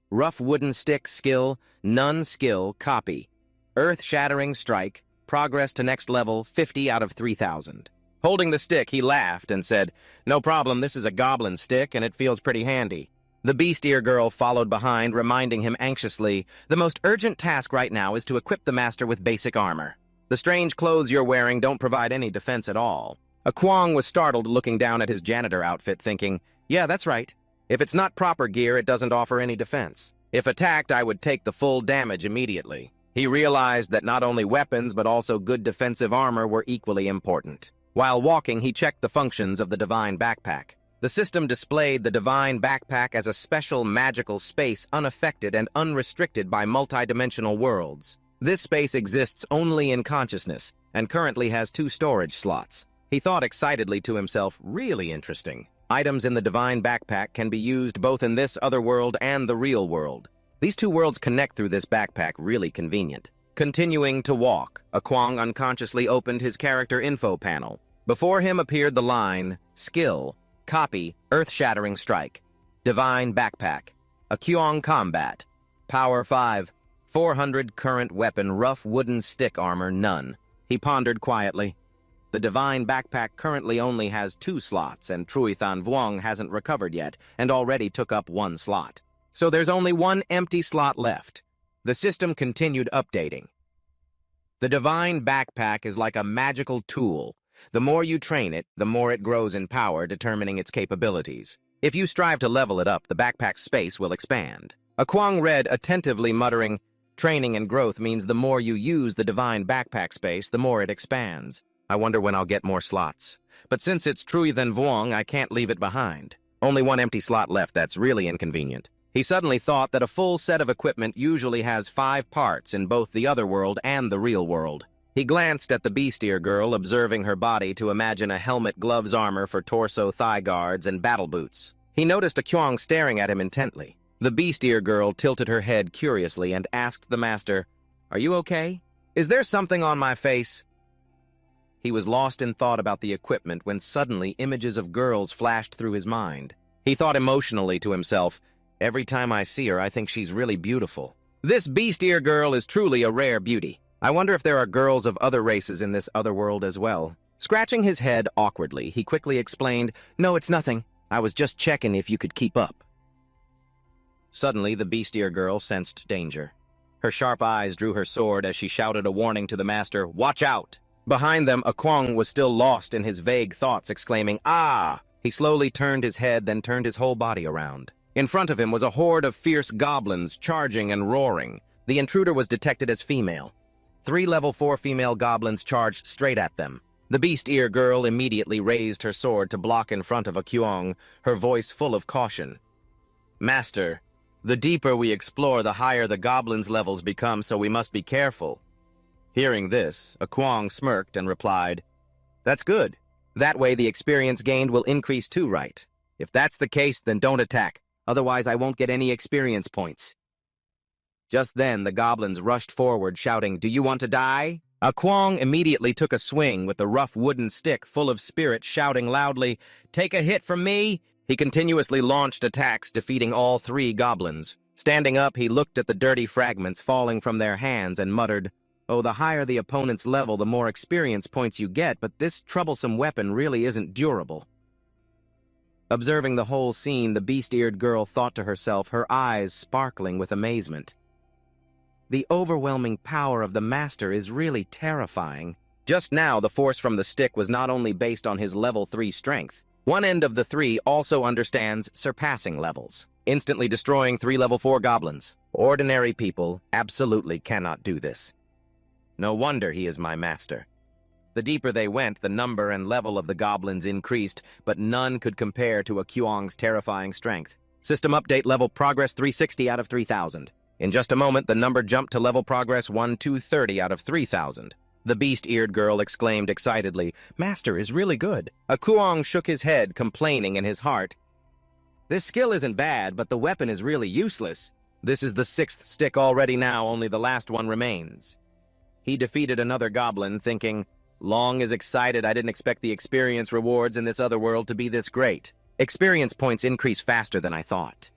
Rough wooden stick skill, none skill, copy. Earth-shattering strike, progress to next level, 50 out of 3,000. Holding the stick, he laughed and said, No problem, this is a goblin stick and it feels pretty handy. The beast ear girl followed behind, reminding him anxiously, The most urgent task right now is to equip the master with basic armor. The strange clothes you're wearing don't provide any defense at all. Kwong was startled looking down at his janitor outfit, thinking, Yeah, that's right. If it's not proper gear, it doesn't offer any defense. If attacked, I would take the full damage immediately. He realized that not only weapons, but also good defensive armor were equally important. While walking, he checked the functions of the Divine Backpack. The system displayed the Divine Backpack as a special magical space unaffected and unrestricted by multidimensional worlds. This space exists only in consciousness, and currently has 2 storage slots. He thought excitedly to himself, really interesting. Items in the Divine Backpack can be used both in this other world and the real world. These 2 worlds connect through this backpack, really convenient. Continuing to walk, Kwong unconsciously opened his character info panel. Before him appeared the line, Skill, Copy, Earth-Shattering Strike, Divine Backpack, Kwong Combat, Power 5, 400 current weapon, rough wooden stick armor, none. He pondered quietly. The Divine Backpack currently only has 2 slots, and Trui Than Vuong hasn't recovered yet, and already took up 1 slot. So there's only 1 empty slot left. The system continued updating. The Divine Backpack is like a magical tool. The more you train it, the more it grows in power, determining its capabilities. If you strive to level it up, the backpack's space will expand. Akwang read attentively, muttering, "Training and growth means the more you use the divine backpack space, the more it expands. I wonder when I'll get more slots. But since it's Trui Than Vuong, I can't leave it behind. Only one empty slot left, that's really inconvenient." He suddenly thought that a full set of equipment usually has 5 parts in both the other world and the real world. He glanced at the beast-ear girl, observing her body to imagine a helmet, gloves, armor for torso, thigh guards, and battle boots. He noticed Akwang staring at him intently. The beast-ear girl tilted her head curiously and asked the master, "Are you okay? Is there something on my face?" He was lost in thought about the equipment when suddenly images of girls flashed through his mind. He thought emotionally to himself, "Every time I see her, I think she's really beautiful. This beast-ear girl is truly a rare beauty. I wonder if there are girls of other races in this other world as well." Scratching his head awkwardly, he quickly explained, "No, it's nothing. I was just checking if you could keep up." Suddenly, the beast-ear girl sensed danger. Her sharp eyes drew her sword as she shouted a warning to the master, "Watch out!" Behind them, Akwang was still lost in his vague thoughts, exclaiming, "Ah!" He slowly turned his head, then turned his whole body around. In front of him was a horde of fierce goblins, charging and roaring. The intruder was detected as female. 3 level 4 female goblins charged straight at them. The beast-ear girl immediately raised her sword to block in front of Akwang, her voice full of caution. "Master, the deeper we explore, the higher the goblins' levels become, so we must be careful." Hearing this, Akwang smirked and replied, "That's good. That way the experience gained will increase too, right? If that's the case, then don't attack. Otherwise I won't get any experience points." Just then, the goblins rushed forward, shouting, "Do you want to die?" Akwang immediately took a swing with the rough wooden stick full of spirit, shouting loudly, "Take a hit from me!" He continuously launched attacks, defeating all 3 goblins. Standing up, he looked at the dirty fragments falling from their hands and muttered, "Oh, the higher the opponent's level, the more experience points you get, but this troublesome weapon really isn't durable." Observing the whole scene, the beast-eared girl thought to herself, her eyes sparkling with amazement. The overwhelming power of the master is really terrifying. Just now, the force from the stick was not only based on his level 3 strength. One end of the 3 also understands surpassing levels, instantly destroying 3 level 4 goblins. Ordinary people absolutely cannot do this. No wonder he is my master. The deeper they went, the number and level of the goblins increased, but none could compare to Akwang's terrifying strength. System update: level progress 360 out of 3,000. In just a moment, the number jumped to level progress 1230 out of 3,000. The beast-eared girl exclaimed excitedly, "Master is really good." Akwang shook his head, complaining in his heart, "This skill isn't bad, but the weapon is really useless. This is the 6th stick already now, only the last one remains." He defeated another goblin, thinking, "Long is excited, I didn't expect the experience rewards in this other world to be this great. Experience points increase faster than I thought."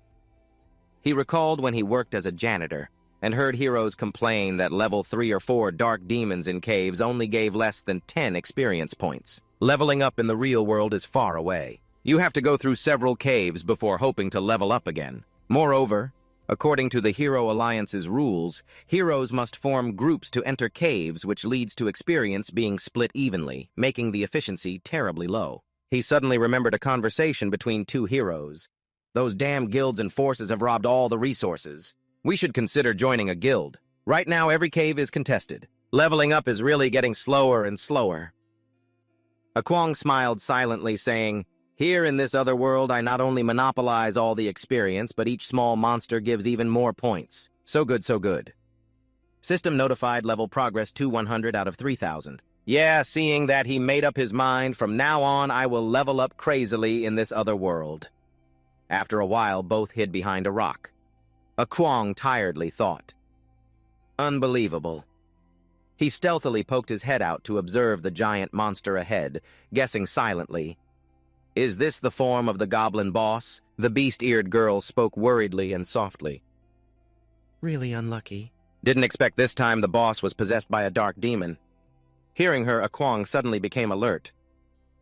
He recalled when he worked as a janitor and heard heroes complain that level 3 or 4 dark demons in caves only gave less than 10 experience points. Leveling up in the real world is far away. You have to go through several caves before hoping to level up again. Moreover, according to the Hero Alliance's rules, heroes must form groups to enter caves, which leads to experience being split evenly, making the efficiency terribly low. He suddenly remembered a conversation between 2 heroes. "Those damn guilds and forces have robbed all the resources. We should consider joining a guild. Right now, every cave is contested. Leveling up is really getting slower and slower." Akwang smiled silently, saying, "Here in this other world, I not only monopolize all the experience, but each small monster gives even more points. So good, so good." System notified: level progress 2100 out of 3,000. Yeah, seeing that he made up his mind, from now on I will level up crazily in this other world. After a while, both hid behind a rock. Akwang tiredly thought, "Unbelievable." He stealthily poked his head out to observe the giant monster ahead, guessing silently, "Is this the form of the goblin boss?" The beast-eared girl spoke worriedly and softly. "Really unlucky. Didn't expect this time the boss was possessed by a dark demon." Hearing her, Akwang suddenly became alert.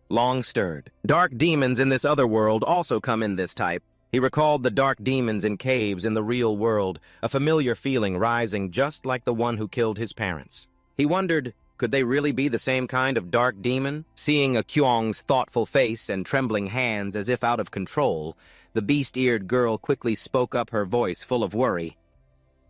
Long stirred. Dark demons in this other world also come in this type. He recalled the dark demons in caves in the real world, a familiar feeling rising just like the one who killed his parents. He wondered, Could they really be the same kind of dark demon? Seeing A Kyung's thoughtful face and trembling hands as if out of control, the beast-eared girl quickly spoke up, her voice full of worry.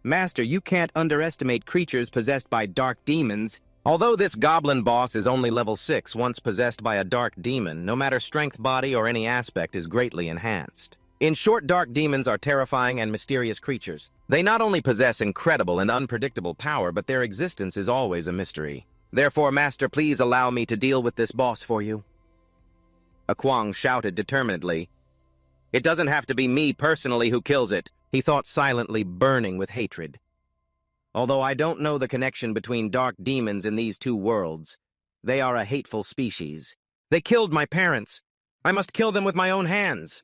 Master, you can't underestimate creatures possessed by dark demons. Although this goblin boss is only level 6, once possessed by a dark demon, no matter strength, body, or any aspect, is greatly enhanced. In short, dark demons are terrifying and mysterious creatures. They not only possess incredible and unpredictable power, but their existence is always a mystery. Therefore, Master, please allow me to deal with this boss for you. A Kwang shouted determinedly. It doesn't have to be me personally who kills it, he thought, silently burning with hatred. Although I don't know the connection between dark demons in these two worlds, they are a hateful species. They killed my parents. I must kill them with my own hands.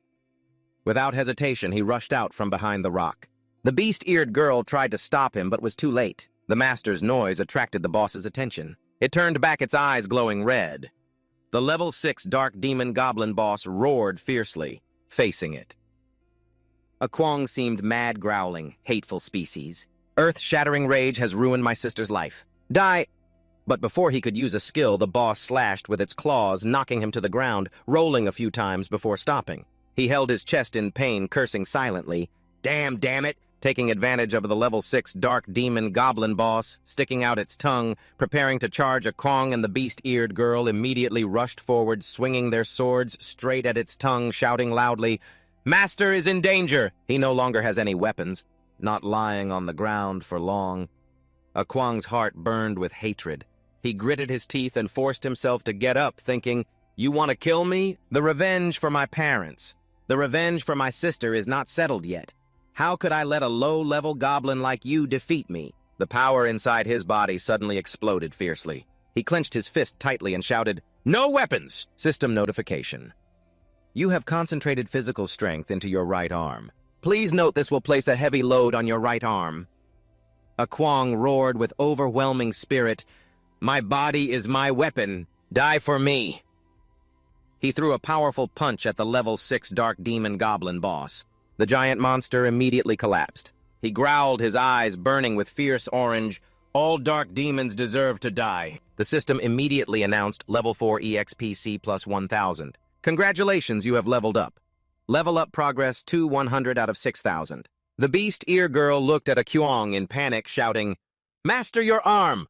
Without hesitation, he rushed out from behind the rock. The beast-eared girl tried to stop him, but was too late. The master's noise attracted the boss's attention. It turned back, its eyes glowing red. The level 6 dark demon goblin boss roared fiercely, facing it. A Kwang seemed mad, growling, hateful species. Earth-shattering rage has ruined my sister's life. Die! But before he could use a skill, the boss slashed with its claws, knocking him to the ground, rolling a few times before stopping. He held his chest in pain, cursing silently. Damn it! Taking advantage of the level 6 dark demon goblin boss, sticking out its tongue, preparing to charge, A Kwang and the beast-eared girl immediately rushed forward, swinging their swords straight at its tongue, shouting loudly, Master is in danger! He no longer has any weapons, not lying on the ground for long. A Kwang's heart burned with hatred. He gritted his teeth and forced himself to get up, thinking, You want to kill me? The revenge for my parents. The revenge for my sister is not settled yet. How could I let a low-level goblin like you defeat me? The power inside his body suddenly exploded fiercely. He clenched his fist tightly and shouted, No weapons! System notification. You have concentrated physical strength into your right arm. Please note this will place a heavy load on your right arm. A Kwang roared with overwhelming spirit, My body is my weapon. Die for me. He threw a powerful punch at the level 6 dark demon goblin boss. The giant monster immediately collapsed. He growled, his eyes burning with fierce orange. All dark demons deserve to die. The system immediately announced level 4 EXPC plus 1000. Congratulations, you have leveled up. Level up progress 100 out of 6,000. The beast-ear girl looked at A Kyung in panic, shouting, Master, your arm!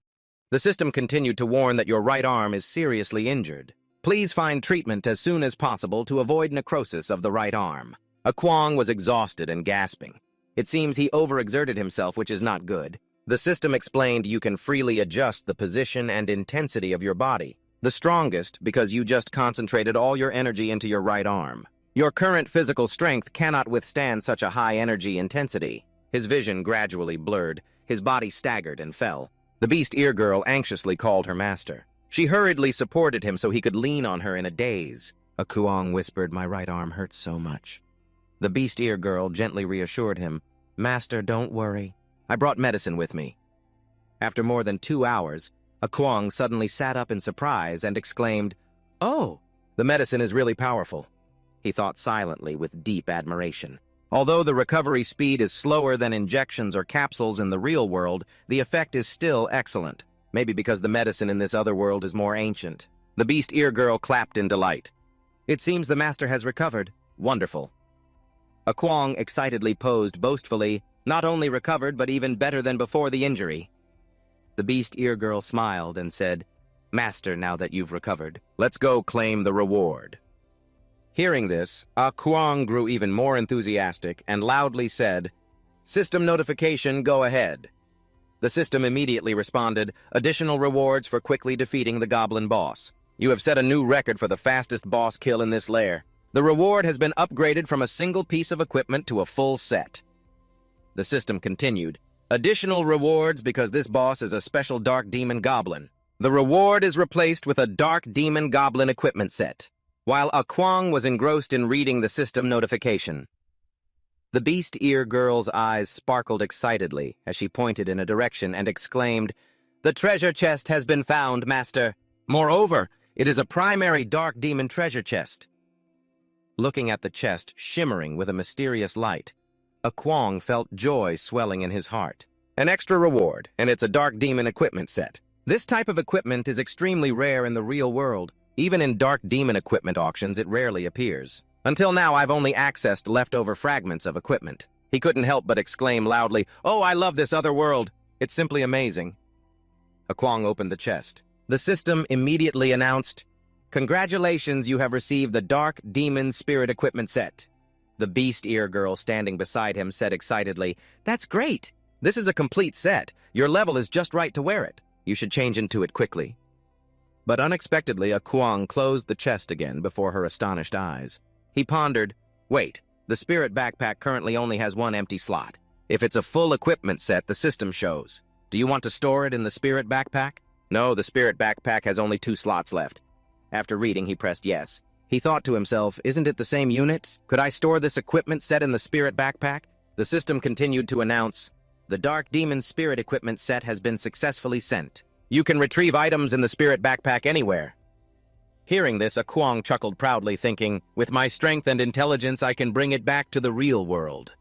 The system continued to warn that your right arm is seriously injured. Please find treatment as soon as possible to avoid necrosis of the right arm. A Kwang was exhausted and gasping. It seems he overexerted himself, which is not good. The system explained you can freely adjust the position and intensity of your body. The strongest, because you just concentrated all your energy into your right arm. Your current physical strength cannot withstand such a high energy intensity. His vision gradually blurred. His body staggered and fell. The beast-ear girl anxiously called her master. She hurriedly supported him so he could lean on her in a daze. A Kwang whispered, My right arm hurts so much. The beast-ear girl gently reassured him, Master, don't worry. I brought medicine with me. After more than 2 hours, A Kwang suddenly sat up in surprise and exclaimed, Oh, the medicine is really powerful. He thought silently with deep admiration. Although the recovery speed is slower than injections or capsules in the real world, the effect is still excellent. Maybe because the medicine in this other world is more ancient. The beast-ear girl clapped in delight. It seems the master has recovered. Wonderful. A Kwang excitedly posed boastfully, not only recovered but even better than before the injury. The beast-ear girl smiled and said, Master, now that you've recovered, let's go claim the reward. Hearing this, A Kwang grew even more enthusiastic and loudly said, System notification, go ahead. The system immediately responded, Additional rewards for quickly defeating the goblin boss. You have set a new record for the fastest boss kill in this lair. The reward has been upgraded from a single piece of equipment to a full set. The system continued, Additional rewards because this boss is a special dark demon goblin. The reward is replaced with a dark demon goblin equipment set. While A Kwang was engrossed in reading the system notification, the beast-ear girl's eyes sparkled excitedly as she pointed in a direction and exclaimed, The treasure chest has been found, Master. Moreover, it is a primary dark demon treasure chest. Looking at the chest shimmering with a mysterious light, A Kwang felt joy swelling in his heart. An extra reward, and it's a dark demon equipment set. This type of equipment is extremely rare in the real world. Even in dark demon equipment auctions, it rarely appears. Until now, I've only accessed leftover fragments of equipment. He couldn't help but exclaim loudly, "Oh, I love this other world. It's simply amazing." Akwang opened the chest. The system immediately announced, "Congratulations, you have received the Dark Demon Spirit Equipment Set." The Beast Ear Girl standing beside him said excitedly, "That's great! This is a complete set. Your level is just right to wear it. You should change into it quickly." But unexpectedly, Akwang closed the chest again before her astonished eyes. He pondered, "Wait, the spirit backpack currently only has one empty slot. If it's a full equipment set, the system shows. Do you want to store it in the spirit backpack?" No, the spirit backpack has only 2 slots left. After reading, he pressed yes. He thought to himself, "Isn't it the same unit? Could I store this equipment set in the spirit backpack?" The system continued to announce, "The Dark Demon Spirit Equipment Set has been successfully sent. You can retrieve items in the spirit backpack anywhere." Hearing this, Akwang chuckled proudly, thinking, "With my strength and intelligence, I can bring it back to the real world."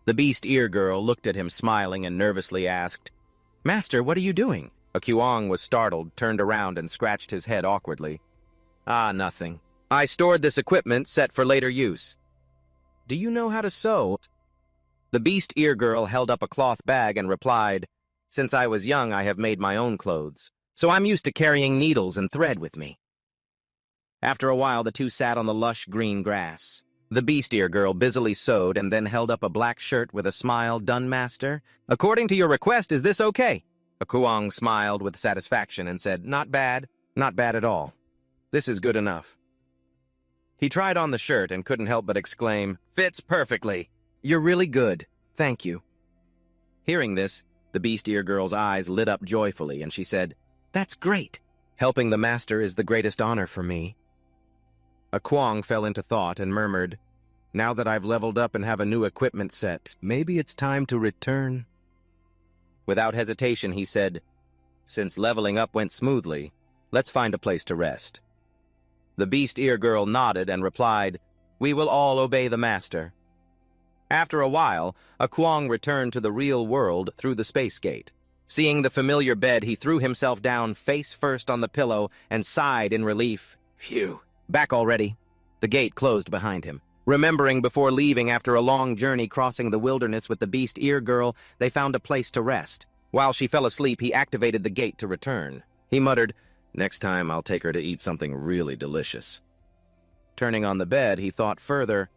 The Beast Ear Girl looked at him smiling and nervously asked, "Master, what are you doing?" Akwang was startled, turned around, and scratched his head awkwardly. "Ah, nothing. I stored this equipment set for later use." "Do you know how to sew?" The Beast Ear Girl held up a cloth bag and replied, "Since I was young, I have made my own clothes, so I'm used to carrying needles and thread with me." After a while, the two sat on the lush green grass. The Beast Ear Girl busily sewed and then held up a black shirt with a smile. "Done, master? According to your request, is this okay?" Akwang smiled with satisfaction and said, "Not bad. Not bad at all. This is good enough." He tried on the shirt and couldn't help but exclaim, "Fits perfectly. You're really good. Thank you." Hearing this, the Beast Ear Girl's eyes lit up joyfully, and she said, "That's great. Helping the master is the greatest honor for me." Akwang fell into thought and murmured, "Now that I've leveled up and have a new equipment set, maybe it's time to return." Without hesitation, he said, "Since leveling up went smoothly, let's find a place to rest." The Beast Ear Girl nodded and replied, "We will all obey the master." After a while, Akwang returned to the real world through the space gate. Seeing the familiar bed, he threw himself down face first on the pillow and sighed in relief. Phew. Back already. The gate closed behind him. Remembering before leaving after a long journey crossing the wilderness with the Beast Ear Girl, they found a place to rest. While she fell asleep, he activated the gate to return. He muttered, "Next time I'll take her to eat something really delicious." Turning on the bed, he thought further,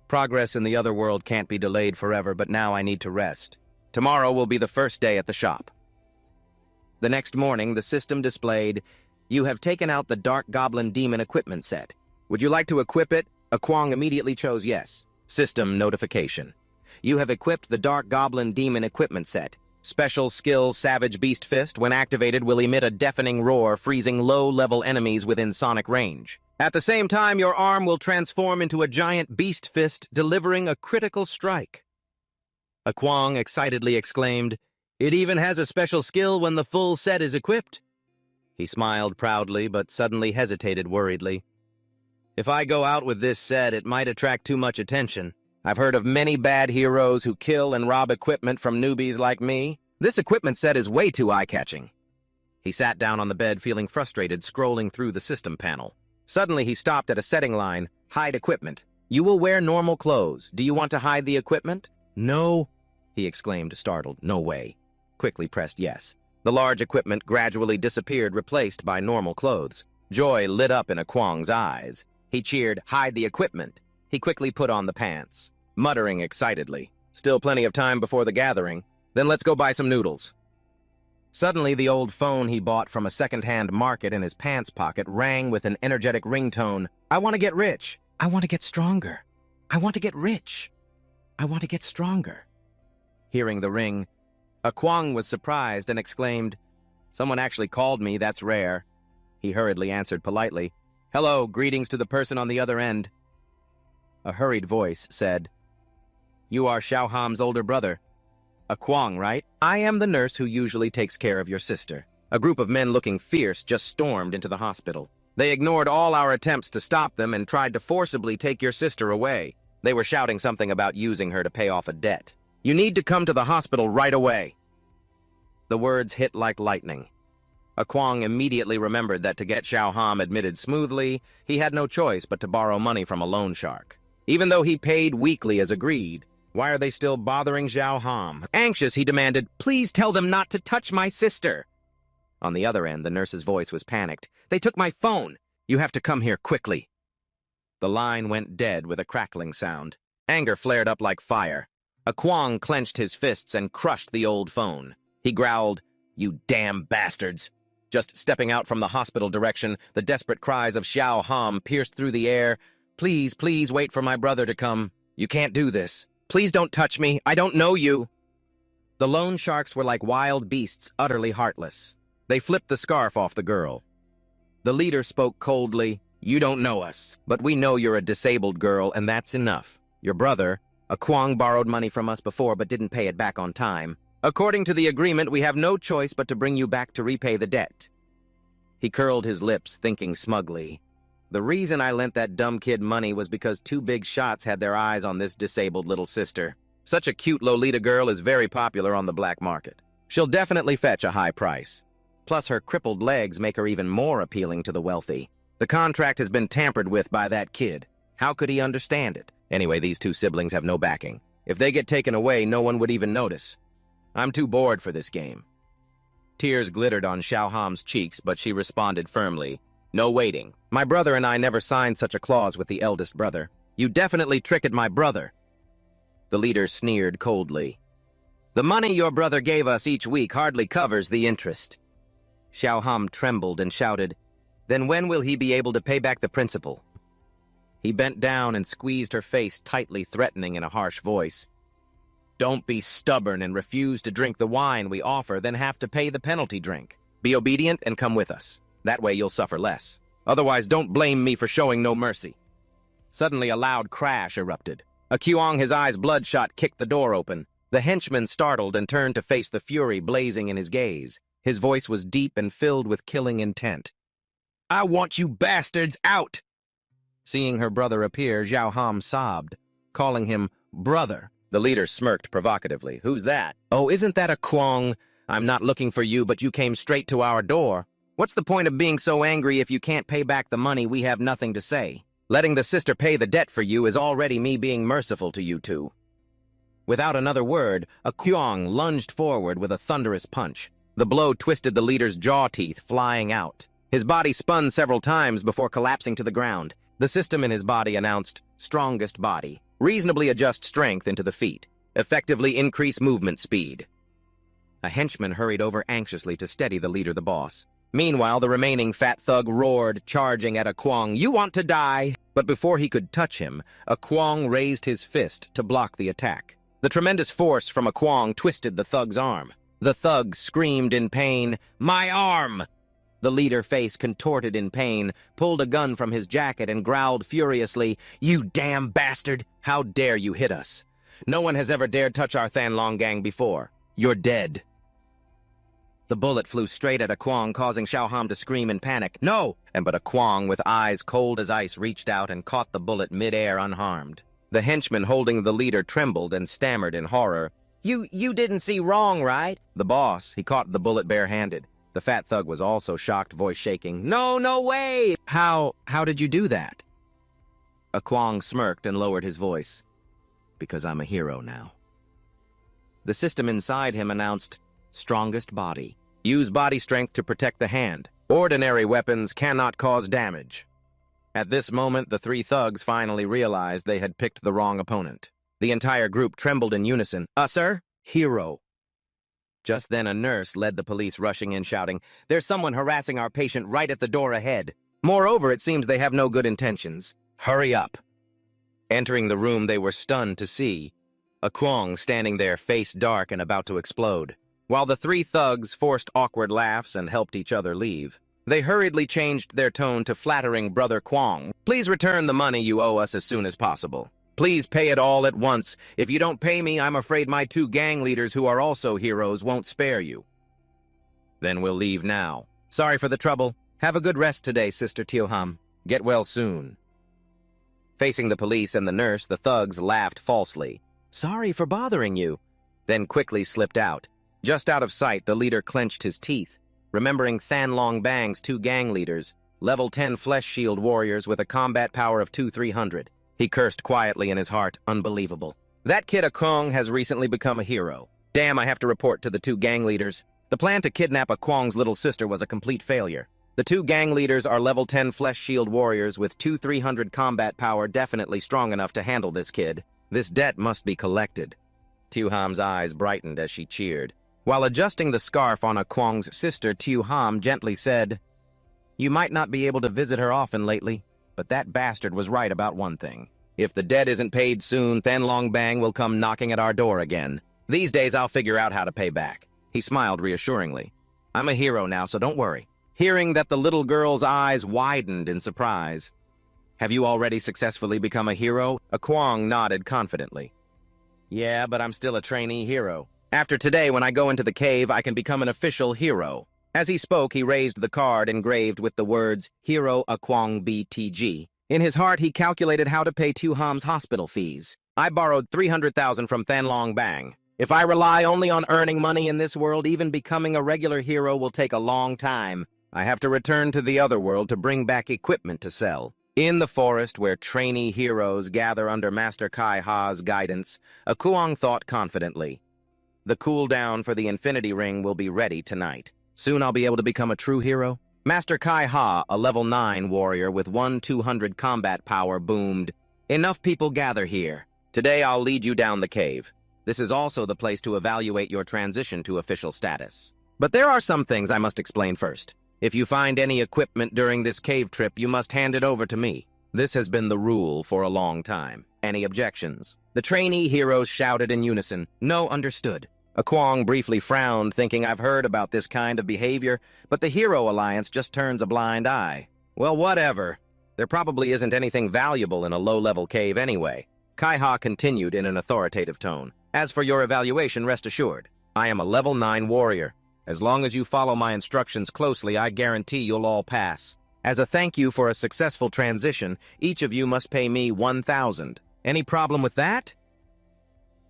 "Progress in the other world can't be delayed forever, but now I need to rest. Tomorrow will be the first day at the shop." The next morning, the system displayed, "You have taken out the Dark Goblin Demon equipment set. Would you like to equip it?" Akwang immediately chose yes. System notification. "You have equipped the Dark Goblin Demon equipment set. Special skill Savage Beast Fist, when activated, will emit a deafening roar, freezing low-level enemies within sonic range. At the same time, your arm will transform into a giant beast fist, delivering a critical strike." Akwang excitedly exclaimed, "It even has a special skill when the full set is equipped." He smiled proudly, but suddenly hesitated worriedly. "If I go out with this set, it might attract too much attention. I've heard of many bad heroes who kill and rob equipment from newbies like me. This equipment set is way too eye-catching." He sat down on the bed, feeling frustrated, scrolling through the system panel. Suddenly, he stopped at a setting line, "Hide equipment. You will wear normal clothes. Do you want to hide the equipment?" "No," he exclaimed, startled. "No way." Quickly pressed yes. The large equipment gradually disappeared, replaced by normal clothes. Joy lit up in Akwang's eyes. He cheered, "Hide the equipment." He quickly put on the pants, muttering excitedly, "Still plenty of time before the gathering. Then let's go buy some noodles." Suddenly, the old phone he bought from a second-hand market in his pants pocket rang with an energetic ringtone. "I want to get rich. I want to get stronger. I want to get rich. I want to get stronger." Hearing the ring, Akwang was surprised and exclaimed, "Someone actually called me, that's rare." He hurriedly answered politely, "Hello, greetings to the person on the other end." A hurried voice said, "You are Xiaoham's older brother. Akwang, right? I am the nurse who usually takes care of your sister." A group of men looking fierce just stormed into the hospital. They ignored all our attempts to stop them and tried to forcibly take your sister away. They were shouting something about using her to pay off a debt. "You need to come to the hospital right away." The words hit like lightning. Kwang immediately remembered that to get Xiao Ham admitted smoothly, he had no choice but to borrow money from a loan shark. Even though he paid weekly as agreed, why are they still bothering Xiao Ham? Anxious, he demanded, "Please tell them not to touch my sister." On the other end, the nurse's voice was panicked. "They took my phone. You have to come here quickly." The line went dead with a crackling sound. Anger flared up like fire. Kwang clenched his fists and crushed the old phone. He growled, "You damn bastards." Just stepping out from the hospital direction, the desperate cries of Xiao Ham pierced through the air. "Please, please wait for my brother to come. You can't do this. Please don't touch me. I don't know you." The loan sharks were like wild beasts, utterly heartless. They flipped the scarf off the girl. The leader spoke coldly, "You don't know us, but we know you're a disabled girl, and that's enough. Your brother, Kwang, borrowed money from us before but didn't pay it back on time. According to the agreement, we have no choice but to bring you back to repay the debt." He curled his lips, thinking smugly, "The reason I lent that dumb kid money was because two big shots had their eyes on this disabled little sister. Such a cute Lolita girl is very popular on the black market. She'll definitely fetch a high price. Plus, her crippled legs make her even more appealing to the wealthy. The contract has been tampered with by that kid. How could he understand it? Anyway, these two siblings have no backing. If they get taken away, no one would even notice. I'm too bored for this game." Tears glittered on Xiao Ham's cheeks, but she responded firmly, "No waiting. My brother and I never signed such a clause with the eldest brother. You definitely tricked my brother." The leader sneered coldly. "The money your brother gave us each week hardly covers the interest." Xiao Ham trembled and shouted, "Then when will he be able to pay back the principal?" He bent down and squeezed her face tightly, threatening in a harsh voice. "Don't be stubborn and refuse to drink the wine we offer, then have to pay the penalty drink. Be obedient and come with us. That way you'll suffer less. Otherwise, don't blame me for showing no mercy." Suddenly, a loud crash erupted. Kwang, his eyes bloodshot, kicked the door open. The henchman startled and turned to face the fury blazing in his gaze. His voice was deep and filled with killing intent. "I want you bastards out!" Seeing her brother appear, Xiao Ham sobbed, calling him brother. The leader smirked provocatively. "Who's that?" "Oh, isn't that a Kwang? I'm not looking for you, but you came straight to our door. What's the point of being so angry if you can't pay back the money? We have nothing to say. Letting the sister pay the debt for you is already me being merciful to you two." Without another word, Kwang lunged forward with a thunderous punch. The blow twisted the leader's jaw teeth, flying out. His body spun several times before collapsing to the ground. The system in his body announced, "Strongest body. Reasonably adjust strength into the feet. Effectively increase movement speed." A henchman hurried over anxiously to steady the leader, the boss. Meanwhile, the remaining fat thug roared, charging at Kwang, "You want to die!" But before he could touch him, Kwang raised his fist to block the attack. The tremendous force from Kwang twisted the thug's arm. The thug screamed in pain, "My arm!" The leader, face contorted in pain, pulled a gun from his jacket and growled furiously, "You damn bastard! How dare you hit us? No one has ever dared touch our Thanlong gang before. You're dead." The bullet flew straight at Kwang, causing Xiao Ham to scream in panic, "No!" But Kwang, with eyes cold as ice, reached out and caught the bullet mid-air unharmed. The henchman holding the leader trembled and stammered in horror, You didn't see wrong, right?" The boss, he caught the bullet bare-handed. The fat thug was also shocked, voice shaking. No way! How did you do that?" Kwang smirked and lowered his voice. "Because I'm a hero now." The system inside him announced, "Strongest body. Use body strength to protect the hand. Ordinary weapons cannot cause damage." At this moment, the three thugs finally realized they had picked the wrong opponent. The entire group trembled in unison. Sir? Hero." Just then, a nurse led the police rushing in, shouting, "There's someone harassing our patient right at the door ahead. Moreover, it seems they have no good intentions. Hurry up." Entering the room, they were stunned to see Kwang standing there, face dark and about to explode. While the three thugs forced awkward laughs and helped each other leave, they hurriedly changed their tone to flattering Brother Kwang. "Please return the money you owe us as soon as possible. Please pay it all at once. If you don't pay me, I'm afraid my two gang leaders, who are also heroes, won't spare you." "Then we'll leave now. Sorry for the trouble. Have a good rest today, Sister Tioham. Get well soon." Facing the police and the nurse, the thugs laughed falsely. "Sorry for bothering you," then quickly slipped out. Just out of sight, the leader clenched his teeth, remembering Thanlong Bang's 2 gang leaders, level 10 flesh shield warriors with a combat power of 2,300. He cursed quietly in his heart, unbelievable. That kid Akong has recently become a hero. Damn, I have to report to the 2 gang leaders. The plan to kidnap Akong's little sister was a complete failure. The 2 gang leaders are level 10 flesh shield warriors with 2,300 combat power, definitely strong enough to handle this kid. This debt must be collected. Tuham's eyes brightened as she cheered. While adjusting the scarf on Akong's sister, Tuham gently said, "You might not be able to visit her often lately, but that bastard was right about one thing. If the debt isn't paid soon, Thanlong Bang will come knocking at our door again. These days I'll figure out how to pay back." He smiled reassuringly. "I'm a hero now, so don't worry." Hearing that, the little girl's eyes widened in surprise. "Have you already successfully become a hero?" Akong nodded confidently. "Yeah, but I'm still a trainee hero. After today, when I go into the cave, I can become an official hero." As he spoke, he raised the card engraved with the words, "Hero Akwang BTG." In his heart, he calculated how to pay Tuham's hospital fees. "I borrowed 300,000 from Thanlong Bang. If I rely only on earning money in this world, even becoming a regular hero will take a long time. I have to return to the other world to bring back equipment to sell." In the forest where trainee heroes gather under Master Kai Ha's guidance, Akuang thought confidently. The cooldown for the Infinity Ring will be ready tonight. Soon I'll be able to become a true hero. Master Kai Ha, a level 9 warrior with 1,200 combat power, boomed. "Enough people gather here. Today I'll lead you down the cave. This is also the place to evaluate your transition to official status. But there are some things I must explain first. If you find any equipment during this cave trip, you must hand it over to me. This has been the rule for a long time. Any objections?" The trainee heroes shouted in unison. "No, understood." Akwang briefly frowned, thinking, "I've heard about this kind of behavior, but the Hero Alliance just turns a blind eye." "Well, whatever. There probably isn't anything valuable in a low-level cave anyway." Kai Ha continued in an authoritative tone. "As for your evaluation, rest assured. I am a level 9 warrior. As long as you follow my instructions closely, I guarantee you'll all pass. As a thank you for a successful transition, each of you must pay me 1,000. Any problem with that?"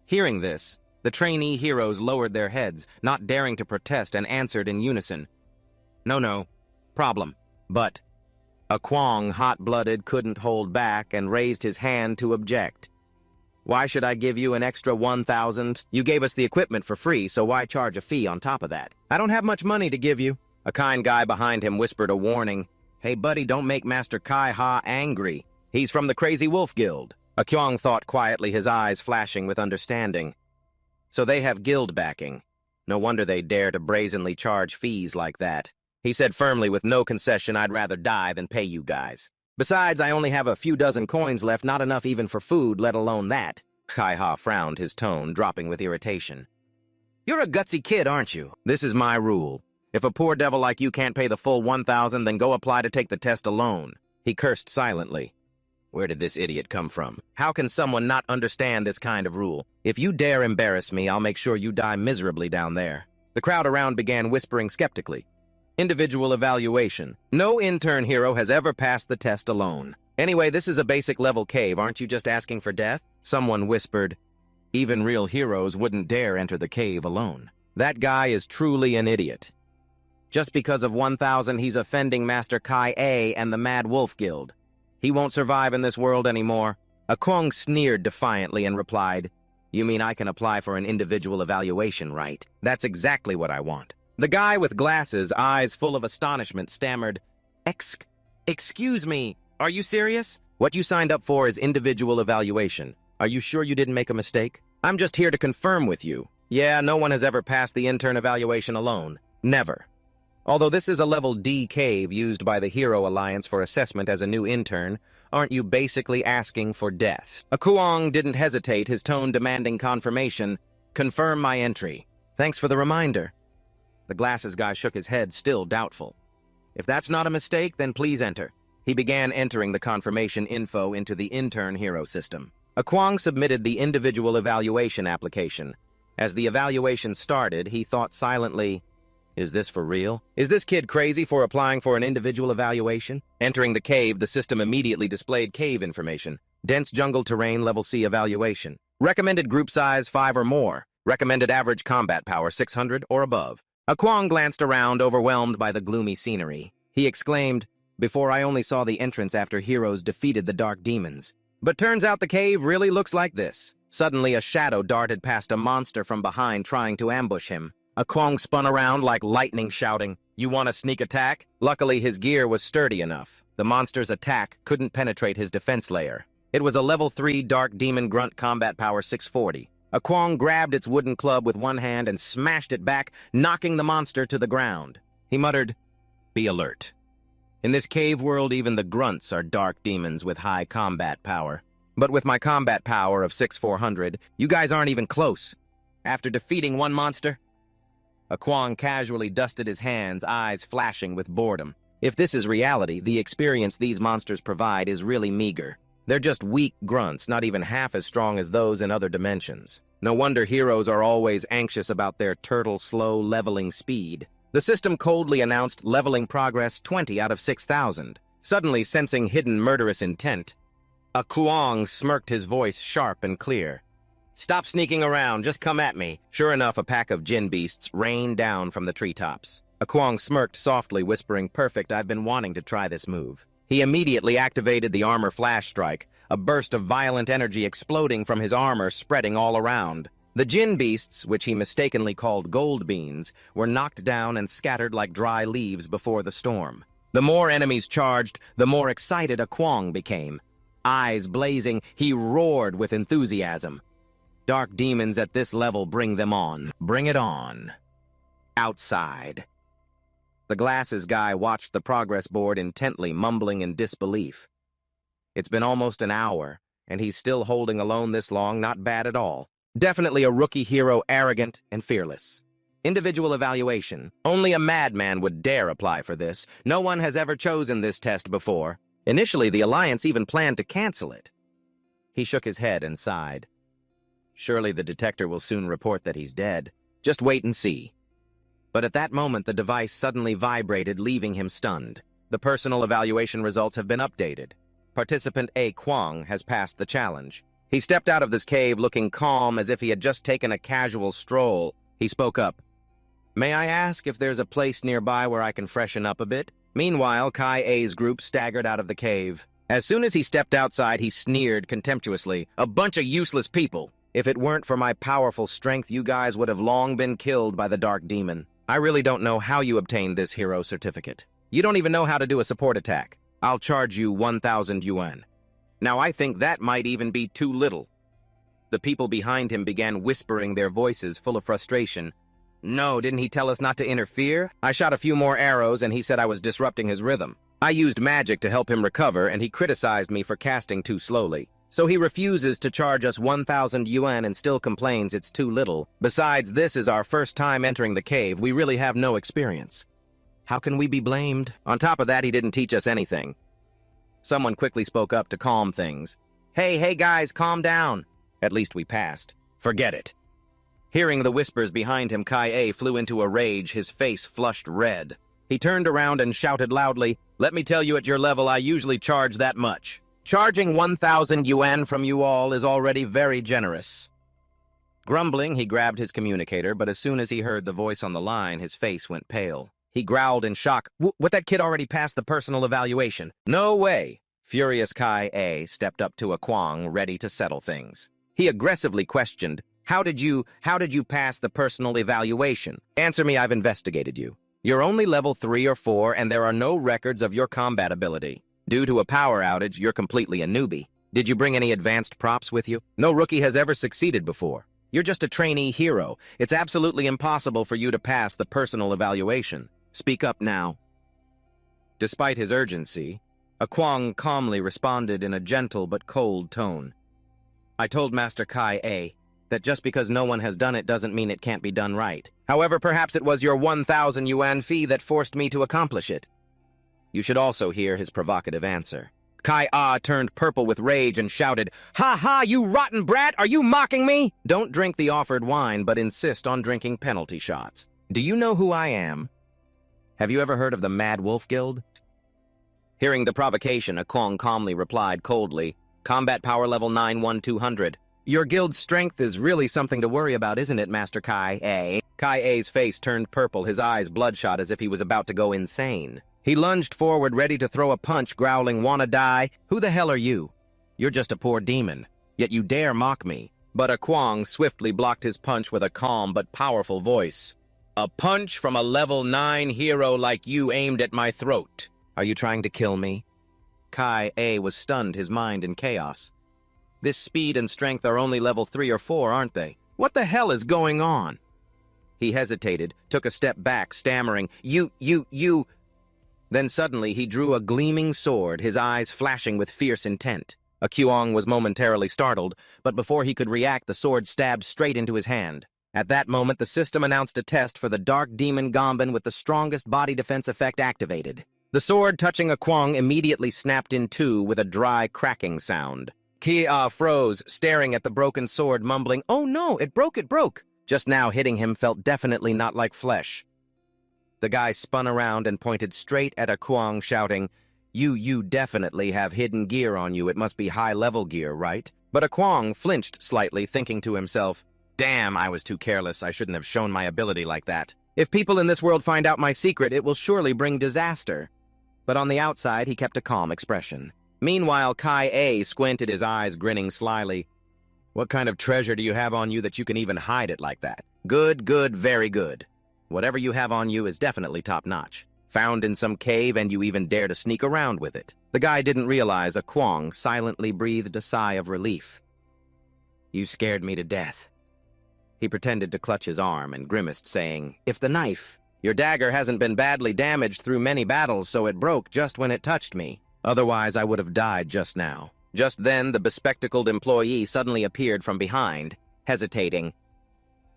Hearing this, the trainee heroes lowered their heads, not daring to protest, and answered in unison. No problem. But Akwang, hot-blooded, couldn't hold back and raised his hand to object. "Why should I give you an extra 1,000? You gave us the equipment for free, so why charge a fee on top of that? I don't have much money to give you." A kind guy behind him whispered a warning. "Hey, buddy, don't make Master Kai Ha angry. He's from the Crazy Wolf Guild." Akyong thought quietly, his eyes flashing with understanding. So they have guild backing. No wonder they dare to brazenly charge fees like that. He said firmly, with no concession, "I'd rather die than pay you guys. Besides, I only have a few dozen coins left, not enough even for food, let alone that." Kai Ha frowned, his tone dropping with irritation. "You're a gutsy kid, aren't you? This is my rule. If a poor devil like you can't pay the full 1,000, then go apply to take the test alone." He cursed silently. Where did this idiot come from? How can someone not understand this kind of rule? "If you dare embarrass me, I'll make sure you die miserably down there." The crowd around began whispering skeptically. Individual evaluation. No intern hero has ever passed the test alone. "Anyway, this is a basic level cave. Aren't you just asking for death?" Someone whispered. "Even real heroes wouldn't dare enter the cave alone." That guy is truly an idiot. Just because of 1,000, he's offending Master Kai A and the Mad Wolf Guild. He won't survive in this world anymore. Akong sneered defiantly and replied, "You mean I can apply for an individual evaluation, right? That's exactly what I want." The guy with glasses, eyes full of astonishment, stammered, Excuse me, are you serious? What you signed up for is individual evaluation. Are you sure you didn't make a mistake? I'm just here to confirm with you. Yeah, no one has ever passed the intern evaluation alone. Never. Although this is a level D cave used by the Hero Alliance for assessment as a new intern, aren't you basically asking for death?" Akuang didn't hesitate, his tone demanding confirmation. "Confirm my entry. Thanks for the reminder." The glasses guy shook his head, still doubtful. "If that's not a mistake, then please enter." He began entering the confirmation info into the intern hero system. Akuang submitted the individual evaluation application. As the evaluation started, he thought silently, "Is this for real? Is this kid crazy for applying for an individual evaluation?" Entering the cave, the system immediately displayed cave information. Dense jungle terrain, level C evaluation. Recommended group size 5 or more. Recommended average combat power 600 or above. Kwong glanced around, overwhelmed by the gloomy scenery. He exclaimed, "Before I only saw the entrance after heroes defeated the dark demons. But turns out the cave really looks like this." Suddenly, a shadow darted past a monster from behind, trying to ambush him. Kwong spun around like lightning, shouting, "You want a sneak attack?" Luckily, his gear was sturdy enough. The monster's attack couldn't penetrate his defense layer. It was a level 3 dark demon grunt, combat power 640. Kwong grabbed its wooden club with one hand and smashed it back, knocking the monster to the ground. He muttered, "Be alert. In this cave world, even the grunts are dark demons with high combat power. But with my combat power of 6400, you guys aren't even close." After defeating one monster, Kwong casually dusted his hands, eyes flashing with boredom. If this is reality, the experience these monsters provide is really meager. They're just weak grunts, not even half as strong as those in other dimensions. No wonder heroes are always anxious about their turtle-slow leveling speed. The system coldly announced leveling progress 20 out of 6,000. Suddenly sensing hidden murderous intent, Kwong smirked, his voice sharp and clear. "Stop sneaking around, just come at me." Sure enough, a pack of djinn beasts rained down from the treetops. Kwong smirked softly, whispering, "Perfect, I've been wanting to try this move." He immediately activated the armor flash strike, a burst of violent energy exploding from his armor, spreading all around. The djinn beasts, which he mistakenly called gold beans, were knocked down and scattered like dry leaves before the storm. The more enemies charged, the more excited Kwong became. Eyes blazing, he roared with enthusiasm. Dark demons at this level, bring them on. Bring it on. Outside. The glasses guy watched the progress board intently, mumbling in disbelief. It's been almost an hour, and he's still holding alone this long. Not bad at all. Definitely a rookie hero, arrogant and fearless. Individual evaluation. Only a madman would dare apply for this. No one has ever chosen this test before. Initially, the Alliance even planned to cancel it. He shook his head and sighed. Surely the detector will soon report that he's dead. Just wait and see. But at that moment, the device suddenly vibrated, leaving him stunned. The personal evaluation results have been updated. Participant A. Kwong has passed the challenge. He stepped out of this cave looking calm, as if he had just taken a casual stroll. He spoke up. "May I ask if there's a place nearby where I can freshen up a bit?" Meanwhile, Kai A's group staggered out of the cave. As soon as he stepped outside, he sneered contemptuously. "A bunch of useless people. If it weren't for my powerful strength, you guys would have long been killed by the dark demon. I really don't know how you obtained this hero certificate. You don't even know how to do a support attack. I'll charge you 1,000 yuan. Now I think that might even be too little." The people behind him began whispering, their voices full of frustration. "No, didn't he tell us not to interfere? I shot a few more arrows and he said I was disrupting his rhythm. I used magic to help him recover and he criticized me for casting too slowly. So he refuses to charge us 1,000 yuan and still complains it's too little. Besides, this is our first time entering the cave. We really have no experience. How can we be blamed? On top of that, he didn't teach us anything." Someone quickly spoke up to calm things. Hey guys, calm down." At least we passed. "Forget it." Hearing the whispers behind him, Kai A flew into a rage, his face flushed red. He turned around and shouted loudly, "Let me tell you, at your level, I usually charge that much. Charging 1,000 yuan from you all is already very generous." Grumbling, he grabbed his communicator, but as soon as he heard the voice on the line, his face went pale. He growled in shock, "What, that kid already passed the personal evaluation?" "No way." Furious Kai A stepped up to Kwong, ready to settle things. He aggressively questioned, How did you pass the personal evaluation? Answer me, I've investigated you. You're only level 3 or 4, and there are no records of your combat ability. Due to a power outage, you're completely a newbie. Did you bring any advanced props with you? No rookie has ever succeeded before. You're just a trainee hero. It's absolutely impossible for you to pass the personal evaluation. Speak up now. Despite his urgency, Kwong calmly responded in a gentle but cold tone. I told Master Kai A that just because no one has done it doesn't mean it can't be done right. However, perhaps it was your 1,000 yuan fee that forced me to accomplish it. You should also hear his provocative answer. Kai A turned purple with rage and shouted, "Ha ha, you rotten brat! Are you mocking me?" Don't drink the offered wine, but insist on drinking penalty shots. Do you know who I am? Have you ever heard of the Mad Wolf Guild? Hearing the provocation, Kwong calmly replied coldly, Combat power level 91200. Your guild's strength is really something to worry about, isn't it, Master Kai-A? Kai-A's face turned purple, his eyes bloodshot as if he was about to go insane. He lunged forward, ready to throw a punch, growling, "Wanna die? Who the hell are you? You're just a poor demon, yet you dare mock me." But a Kwang swiftly blocked his punch with a calm but powerful voice. "A punch from a level 9 hero like you aimed at my throat. Are you trying to kill me?" Kai-A was stunned, his mind in chaos. This speed and strength are only level 3 or 4, aren't they? What the hell is going on? He hesitated, took a step back, stammering, You... Then suddenly he drew a gleaming sword, his eyes flashing with fierce intent. A Kyuong was momentarily startled, but before he could react, the sword stabbed straight into his hand. At that moment, the system announced a test for the Dark Demon Gomban with the strongest body defense effect activated. The sword touching a Kwang immediately snapped in two with a dry cracking sound. Kia froze, staring at the broken sword, mumbling, "Oh no, it broke! Just now hitting him felt definitely not like flesh." The guy spun around and pointed straight at a Kwang, shouting, You definitely have hidden gear on you. It must be high-level gear, right?" But a Kwang flinched slightly, thinking to himself, "Damn, I was too careless. I shouldn't have shown my ability like that. If people in this world find out my secret, it will surely bring disaster." But on the outside, he kept a calm expression. Meanwhile, Kai-A squinted his eyes, grinning slyly. "What kind of treasure do you have on you that you can even hide it like that?" Good, very good. Whatever you have on you is definitely top-notch. Found in some cave and you even dare to sneak around with it. The guy didn't realize a Kwang silently breathed a sigh of relief. "You scared me to death." He pretended to clutch his arm and grimaced, saying, "If the knife, your dagger hasn't been badly damaged through many battles, so it broke just when it touched me. Otherwise, I would have died just now." Just then, the bespectacled employee suddenly appeared from behind, hesitating.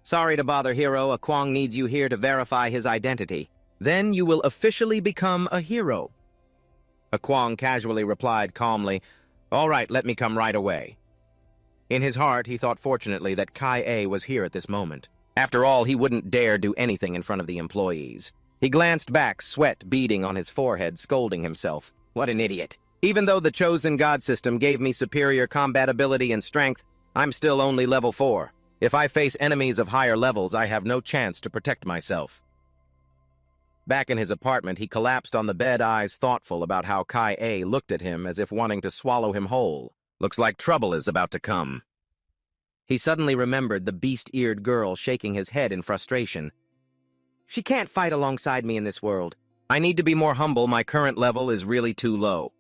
"Sorry to bother, hero. A Kwang needs you here to verify his identity. Then you will officially become a hero." A Kwang casually replied calmly, "All right, let me come right away." In his heart, he thought fortunately that Kai-A was here at this moment. After all, he wouldn't dare do anything in front of the employees. He glanced back, sweat beading on his forehead, scolding himself. What an idiot. Even though the chosen god system gave me superior combat ability and strength, I'm still only level 4. If I face enemies of higher levels, I have no chance to protect myself. Back in his apartment, he collapsed on the bed, eyes thoughtful about how Kai-A looked at him as if wanting to swallow him whole. Looks like trouble is about to come. He suddenly remembered the beast-eared girl shaking his head in frustration. "She can't fight alongside me in this world. I need to be more humble. My current level is really too low."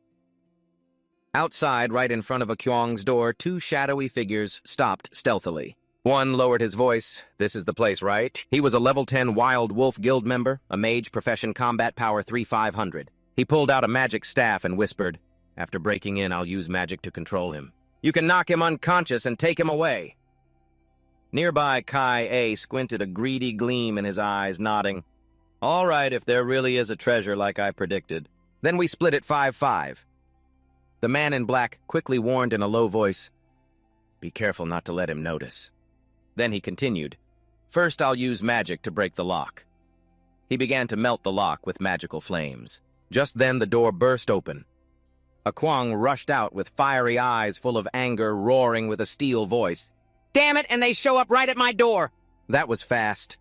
Outside, right in front of a Kyuang's door, two shadowy figures stopped stealthily. One lowered his voice. "This is the place, right?" He was a level 10 Wild Wolf Guild member, a mage, profession combat power 3500. He pulled out a magic staff and whispered, "After breaking in, I'll use magic to control him. You can knock him unconscious and take him away." Nearby, Kai-A squinted, a greedy gleam in his eyes, nodding. "All right, if there really is a treasure like I predicted. Then we split it 5-5. The man in black quickly warned in a low voice, "Be careful not to let him notice." Then he continued, "First, I'll use magic to break the lock." He began to melt the lock with magical flames. Just then, the door burst open. A Kwang rushed out with fiery eyes full of anger, roaring with a steel voice. "Damn it, and they show up right at my door!" That was fast.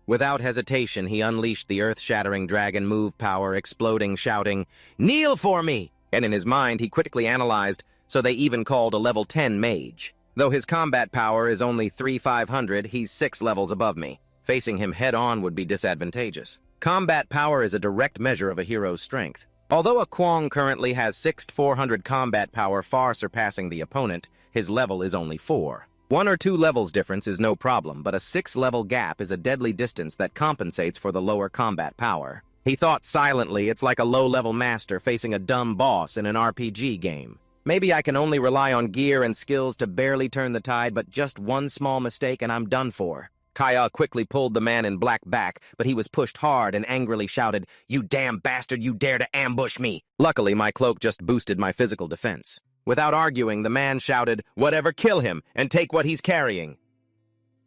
Without hesitation, he unleashed the earth-shattering dragon move power, exploding, shouting, "Kneel for me!" And in his mind, he quickly analyzed, so they even called a level 10 mage. Though his combat power is only 3,500, he's 6 levels above me. Facing him head-on would be disadvantageous. Combat power is a direct measure of a hero's strength. Although a Kwang currently has 6,400 combat power, far surpassing the opponent, his level is only 4. 1 or 2 levels difference is no problem, but a 6-level gap is a deadly distance that compensates for the lower combat power. He thought silently, it's like a low-level master facing a dumb boss in an RPG game. Maybe I can only rely on gear and skills to barely turn the tide, but just one small mistake and I'm done for. Kaya quickly pulled the man in black back, but he was pushed hard and angrily shouted, "You damn bastard, you dare to ambush me!" Luckily, my cloak just boosted my physical defense. Without arguing, the man shouted, "Whatever, kill him, and take what he's carrying."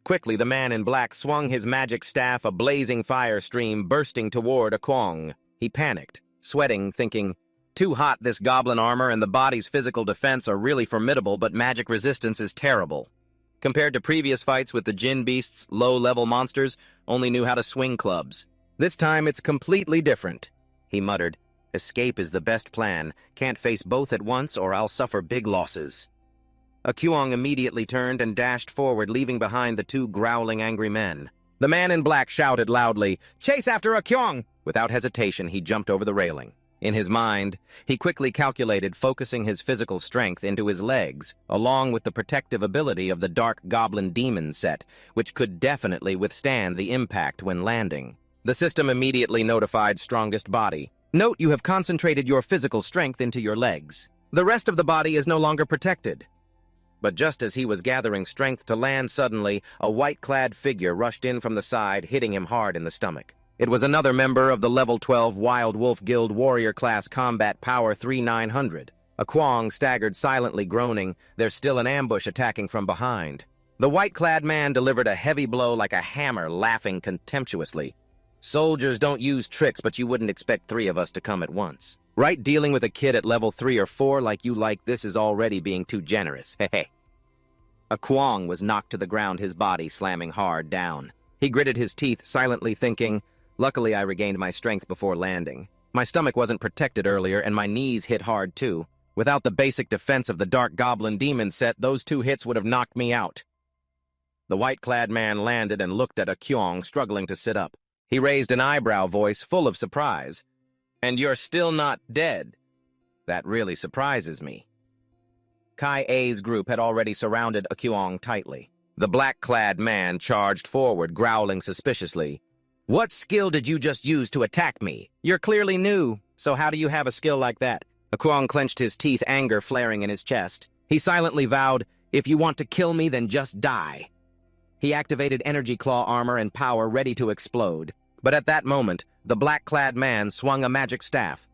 Quickly, the man in black swung his magic staff, a blazing fire stream bursting toward a Kwang. He panicked, sweating, thinking, Too hot, this goblin armor and the body's physical defense are really formidable, but magic resistance is terrible. Compared to previous fights with the Jinn Beast's low-level monsters, only knew how to swing clubs. This time it's completely different, he muttered. Escape is the best plan. Can't face both at once or I'll suffer big losses. Akyong immediately turned and dashed forward, leaving behind the two growling angry men. The man in black shouted loudly, "Chase after Akyong!" Without hesitation, he jumped over the railing. In his mind, he quickly calculated focusing his physical strength into his legs, along with the protective ability of the Dark Goblin Demon set, which could definitely withstand the impact when landing. The system immediately notified Strongest Body. Note you have concentrated your physical strength into your legs. The rest of the body is no longer protected. But just as he was gathering strength to land suddenly, a white-clad figure rushed in from the side, hitting him hard in the stomach. It was another member of the Level 12 Wild Wolf Guild Warrior Class Combat Power 3900. Akyong staggered silently, groaning. There's still an ambush attacking from behind. The white-clad man delivered a heavy blow like a hammer, laughing contemptuously. Soldiers don't use tricks, but you wouldn't expect three of us to come at once. Right, dealing with a kid at level 3 or 4 like you like this is already being too generous. Hehe. Akyong was knocked to the ground, his body slamming hard down. He gritted his teeth, silently thinking, luckily I regained my strength before landing. My stomach wasn't protected earlier, and my knees hit hard too. Without the basic defense of the Dark Goblin Demon set, those 2 hits would have knocked me out. The white-clad man landed and looked at Akyong, struggling to sit up. He raised an eyebrow, voice full of surprise. And you're still not dead. That really surprises me. Kai A's group had already surrounded Akyong tightly. The black-clad man charged forward, growling suspiciously. What skill did you just use to attack me? You're clearly new, so how do you have a skill like that? Akyong clenched his teeth, anger flaring in his chest. He silently vowed, if you want to kill me, then just die. He activated energy claw armor and power ready to explode. But at that moment, the black-clad man swung a magic staff.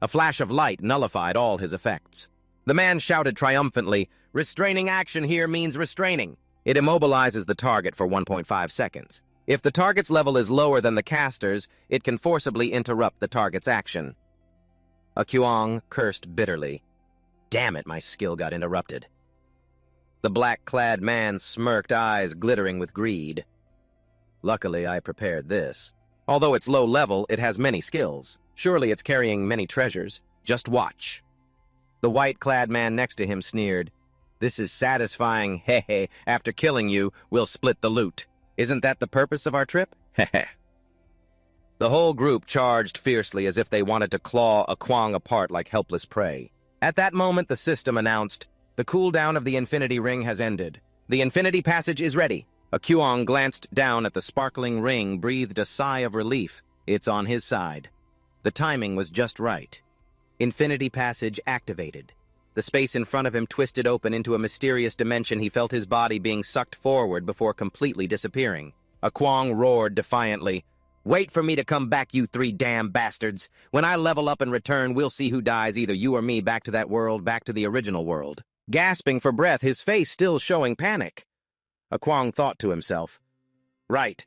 A flash of light nullified all his effects. The man shouted triumphantly, restraining action here means restraining. It immobilizes the target for 1.5 seconds. If the target's level is lower than the caster's, it can forcibly interrupt the target's action. Akyong cursed bitterly. Damn it, my skill got interrupted. The black-clad man smirked, eyes glittering with greed. Luckily, I prepared this. Although it's low level, it has many skills. Surely it's carrying many treasures. Just watch. The white-clad man next to him sneered. This is satisfying, hehe. After killing you, we'll split the loot. Isn't that the purpose of our trip? Hehe. The whole group charged fiercely as if they wanted to claw Akyong apart like helpless prey. At that moment, the system announced, the cooldown of the Infinity Ring has ended. The Infinity Passage is ready. Akyong glanced down at the sparkling ring, breathed a sigh of relief. It's on his side. The timing was just right. Infinity Passage activated. The space in front of him twisted open into a mysterious dimension. He felt his body being sucked forward before completely disappearing. Akyong roared defiantly, Wait for me to come back, you 3 damn bastards. When I level up and return, we'll see who dies, either you or me, back to that world, back to the original world. Gasping for breath, his face still showing panic. Akyong thought to himself, Right.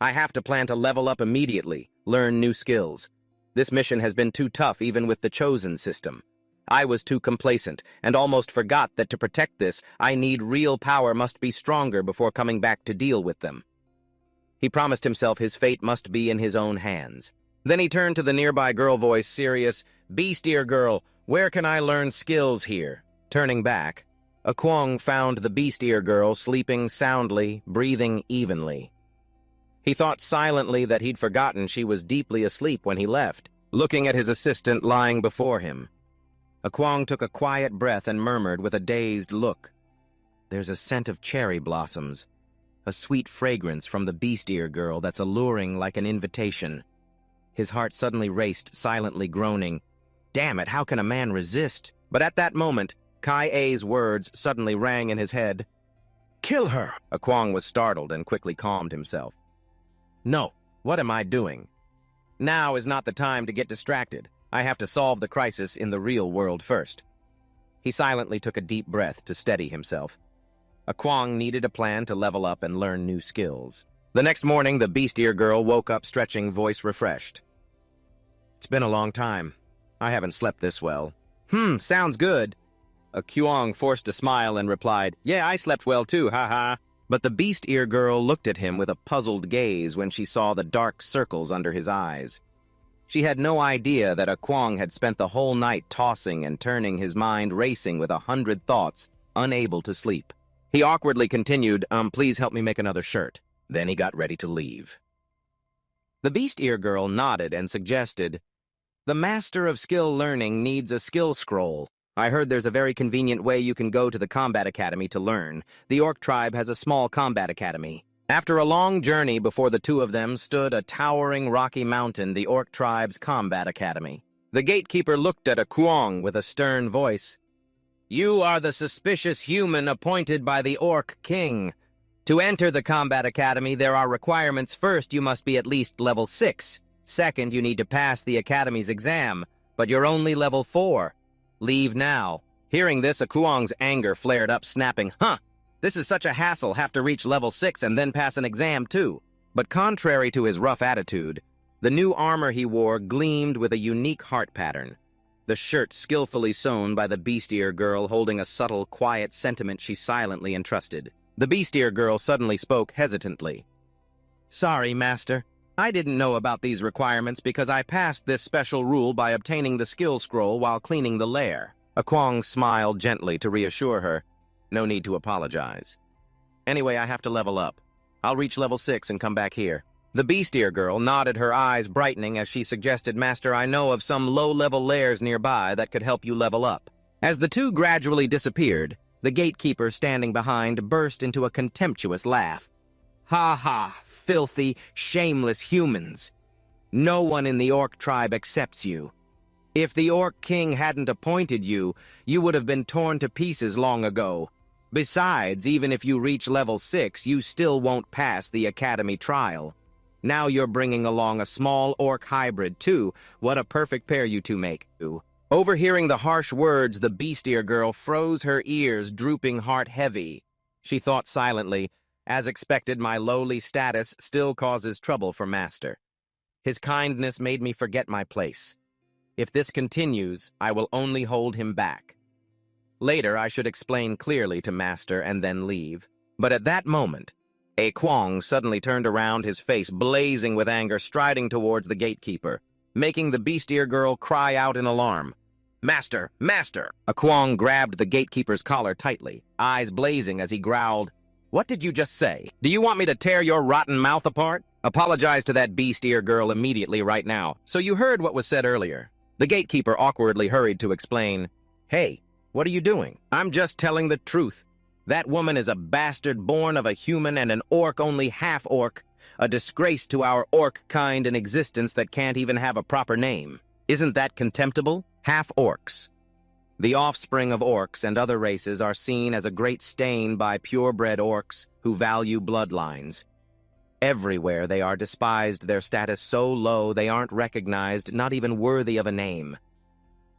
I have to plan to level up immediately, learn new skills. This mission has been too tough even with the Chosen system. I was too complacent and almost forgot that to protect this, I need real power must be stronger before coming back to deal with them. He promised himself his fate must be in his own hands. Then he turned to the nearby girl, voice serious, Beast Ear Girl, where can I learn skills here? Turning back, Akyong found the Beast Ear Girl sleeping soundly, breathing evenly. He thought silently that he'd forgotten she was deeply asleep when he left, looking at his assistant lying before him. Akyong took a quiet breath and murmured with a dazed look. There's a scent of cherry blossoms, a sweet fragrance from the Beast Ear Girl that's alluring like an invitation. His heart suddenly raced, silently groaning. Damn it, how can a man resist? But at that moment, Kai A's words suddenly rang in his head. Kill her! Akyong was startled and quickly calmed himself. No, what am I doing? Now is not the time to get distracted. I have to solve the crisis in the real world first. He silently took a deep breath to steady himself. Akyong needed a plan to level up and learn new skills. The next morning, the Beast Ear Girl woke up stretching, voice refreshed. It's been a long time. I haven't slept this well. Sounds good. A Kuang forced a smile and replied, Yeah, I slept well too, ha. But the beast ear girl looked at him with a puzzled gaze when she saw the dark circles under his eyes. She had no idea that a Kuang had spent the whole night tossing and turning, his mind racing with 100 thoughts, unable to sleep. He awkwardly continued, please help me make another shirt. Then he got ready to leave. The beast ear girl nodded and suggested, The master of skill learning needs a skill scroll. I heard there's a very convenient way you can go to the combat academy to learn. The orc tribe has a small combat academy. After a long journey before the two of them stood a towering rocky mountain, the orc tribe's combat academy. The gatekeeper looked at a Kuang with a stern voice. You are the suspicious human appointed by the orc king. To enter the combat academy, there are requirements. First, you must be at least level 6. Second, you need to pass the academy's exam, but you're only level 4. Leave now. Hearing this, a Kuang's anger flared up, snapping, This is such a hassle, have to reach level 6 and then pass an exam too. But contrary to his rough attitude, the new armor he wore gleamed with a unique heart pattern. The shirt skillfully sewn by the beast ear girl holding a subtle, quiet sentiment she silently entrusted. The beast ear girl suddenly spoke hesitantly. Sorry, master. I didn't know about these requirements because I passed this special rule by obtaining the skill scroll while cleaning the lair. A Kuang smiled gently to reassure her. No need to apologize. Anyway, I have to level up. I'll reach level 6 and come back here. The beast ear girl nodded, her eyes brightening as she suggested, Master, I know of some low-level lairs nearby that could help you level up. As the two gradually disappeared, the gatekeeper standing behind burst into a contemptuous laugh. Ha ha, filthy, shameless humans. No one in the orc tribe accepts you. If the orc king hadn't appointed you, you would have been torn to pieces long ago. Besides, even if you reach level 6, you still won't pass the academy trial. Now you're bringing along a small orc hybrid, too. What a perfect pair you two make. Overhearing the harsh words, the beast ear girl froze her ears, drooping heart heavy. She thought silently, as expected, my lowly status still causes trouble for Master. His kindness made me forget my place. If this continues, I will only hold him back. Later, I should explain clearly to Master and then leave. But at that moment, a Kuang suddenly turned around, his face blazing with anger, striding towards the gatekeeper, making the beast ear girl cry out in alarm. Master! Master! A Kuang grabbed the gatekeeper's collar tightly, eyes blazing as he growled, What did you just say? Do you want me to tear your rotten mouth apart? Apologize to that beast ear girl immediately right now. So you heard what was said earlier. The gatekeeper awkwardly hurried to explain, Hey, what are you doing? I'm just telling the truth. That woman is a bastard born of a human and an orc, only half-orc, a disgrace to our orc kind in existence that can't even have a proper name. Isn't that contemptible? Half-orcs. The offspring of orcs and other races are seen as a great stain by purebred orcs who value bloodlines. Everywhere they are despised, their status so low they aren't recognized, not even worthy of a name.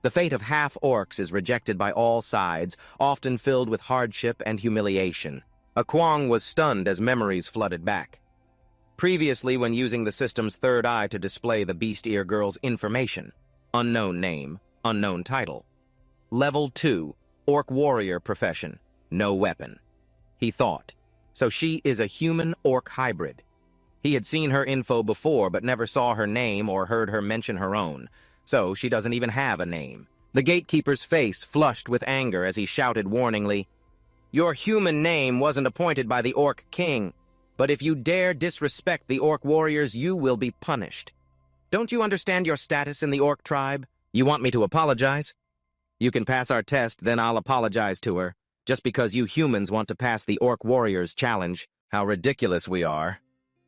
The fate of half-orcs is rejected by all sides, often filled with hardship and humiliation. A Kuang was stunned as memories flooded back. Previously, when using the system's third eye to display the beast ear girl's information, unknown name, unknown title. Level 2, orc warrior profession, no weapon. He thought, so she is a human-orc hybrid. He had seen her info before, but never saw her name or heard her mention her own. So she doesn't even have a name. The gatekeeper's face flushed with anger as he shouted warningly, Your human name wasn't appointed by the orc king, but if you dare disrespect the orc warriors, you will be punished. Don't you understand your status in the orc tribe? You want me to apologize? You can pass our test, then I'll apologize to her, just because you humans want to pass the orc warriors challenge. How ridiculous we are.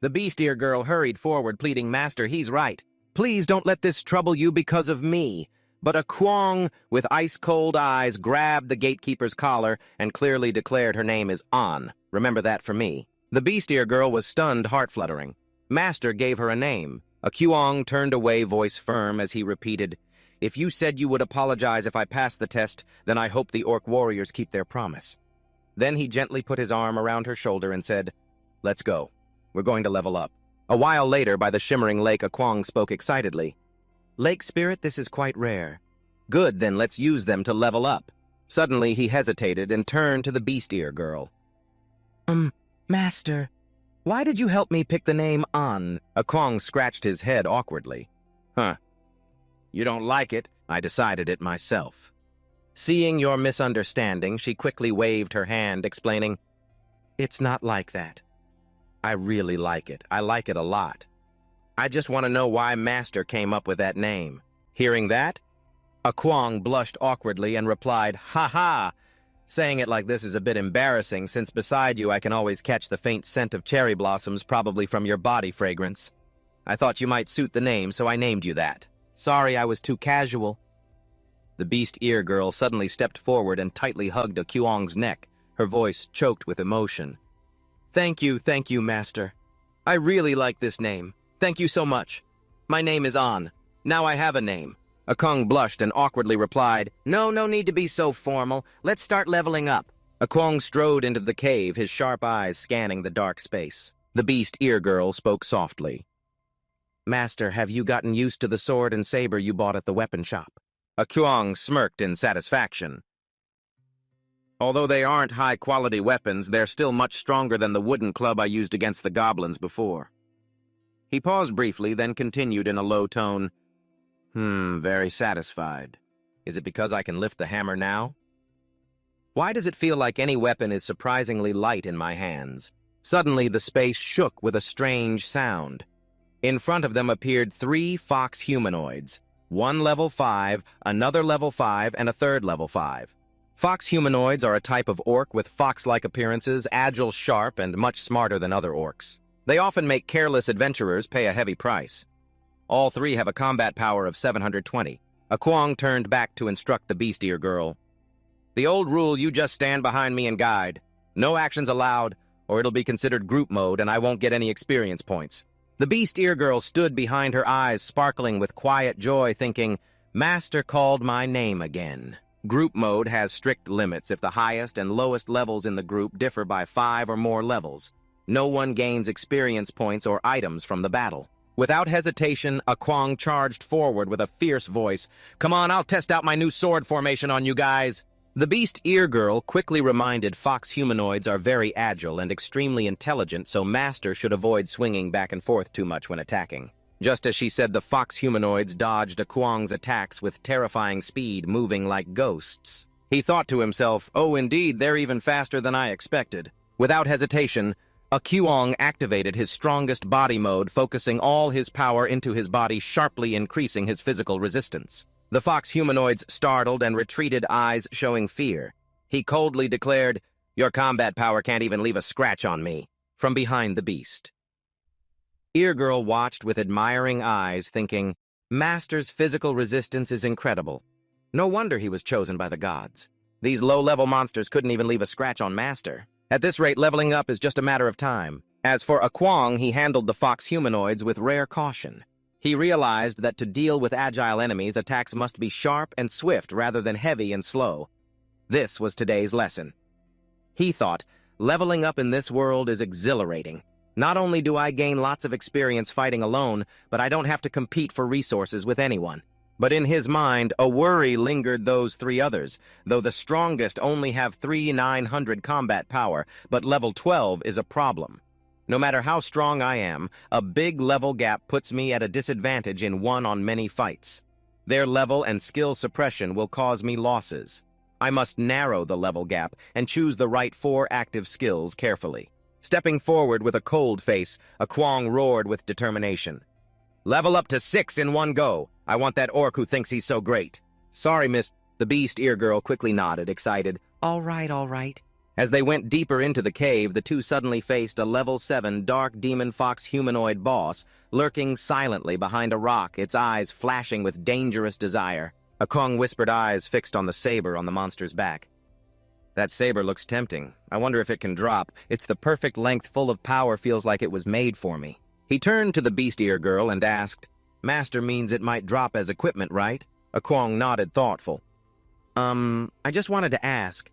The beast ear girl hurried forward, pleading, Master, he's right. Please don't let this trouble you because of me. But a Kuang with ice-cold eyes grabbed the gatekeeper's collar and clearly declared her name is An. Remember that for me. The beast ear girl was stunned, heart-fluttering. Master gave her a name. A Kuang turned away, voice firm, as he repeated, If you said you would apologize if I passed the test, then I hope the orc warriors keep their promise. Then he gently put his arm around her shoulder and said, Let's go. We're going to level up. A while later, by the shimmering lake, a Kuang spoke excitedly. Lake Spirit, this is quite rare. Good, then let's use them to level up. Suddenly he hesitated and turned to the Beast Ear girl. Master, why did you help me pick the name An? Kwong scratched his head awkwardly. Huh. You don't like it? I decided it myself. Seeing your misunderstanding, she quickly waved her hand, explaining, It's not like that. I really like it. I like it a lot. I just want to know why Master came up with that name. Hearing that, Kwong blushed awkwardly and replied, Ha ha! Saying it like this is a bit embarrassing, since beside you I can always catch the faint scent of cherry blossoms, probably from your body fragrance. I thought you might suit the name, so I named you that. Sorry I was too casual. The Beast Ear girl suddenly stepped forward and tightly hugged Kwong's neck, her voice choked with emotion. Thank you, Master. I really like this name. Thank you so much. My name is An. Now I have a name. Kwong blushed and awkwardly replied, No need to be so formal. Let's start leveling up. Kwong strode into the cave, his sharp eyes scanning the dark space. The Beast Ear girl spoke softly. Master, have you gotten used to the sword and saber you bought at the weapon shop? Kwong smirked in satisfaction. Although they aren't high-quality weapons, they're still much stronger than the wooden club I used against the goblins before. He paused briefly, then continued in a low tone, very satisfied. Is it because I can lift the hammer now? Why does it feel like any weapon is surprisingly light in my hands? Suddenly, the space shook with a strange sound. In front of them appeared 3 fox humanoids, one level 5, another level 5, and a third level 5. Fox humanoids are a type of orc with fox-like appearances, agile, sharp, and much smarter than other orcs. They often make careless adventurers pay a heavy price. All 3 have a combat power of 720. Kwong turned back to instruct the Beast Ear girl. The old rule, you just stand behind me and guide. No actions allowed, or it'll be considered group mode and I won't get any experience points. The Beast Ear girl stood behind her eyes sparkling with quiet joy, thinking, Master called my name again. Group mode has strict limits if the highest and lowest levels in the group differ by 5 or more levels. No one gains experience points or items from the battle. Without hesitation, Kwong charged forward with a fierce voice. Come on, I'll test out my new sword formation on you guys. The Beast Ear girl quickly reminded fox humanoids are very agile and extremely intelligent, so Master should avoid swinging back and forth too much when attacking. Just as she said, the fox humanoids dodged Kwong's attacks with terrifying speed, moving like ghosts. He thought to himself, oh indeed, they're even faster than I expected. Without hesitation, Kwong activated his strongest body mode, focusing all his power into his body, sharply increasing his physical resistance. The fox humanoids startled and retreated, eyes showing fear. He coldly declared, Your combat power can't even leave a scratch on me, from behind the beast. Eargirl watched with admiring eyes, thinking, Master's physical resistance is incredible. No wonder he was chosen by the gods. These low-level monsters couldn't even leave a scratch on Master. At this rate, leveling up is just a matter of time. As for Kwong, he handled the fox humanoids with rare caution. He realized that to deal with agile enemies, attacks must be sharp and swift rather than heavy and slow. This was today's lesson. He thought, leveling up in this world is exhilarating. Not only do I gain lots of experience fighting alone, but I don't have to compete for resources with anyone. But in his mind, a worry lingered those 3 others, though the strongest only have 900 combat power, but level 12 is a problem. No matter how strong I am, a big level gap puts me at a disadvantage in one-on-many fights. Their level and skill suppression will cause me losses. I must narrow the level gap and choose the right 4 active skills carefully. Stepping forward with a cold face, Kwong roared with determination. Level up to 6 in one go. I want that orc who thinks he's so great. Sorry, miss. The Beast Ear girl quickly nodded, excited. All right. As they went deeper into the cave, the 2 suddenly faced a level 7 dark demon fox humanoid boss, lurking silently behind a rock, its eyes flashing with dangerous desire. Kwong whispered, eyes fixed on the saber on the monster's back. That saber looks tempting. I wonder if it can drop. It's the perfect length, full of power, feels like it was made for me. He turned to the Beast Ear girl and asked, Master means it might drop as equipment, right? Kwong nodded, thoughtful. I just wanted to ask,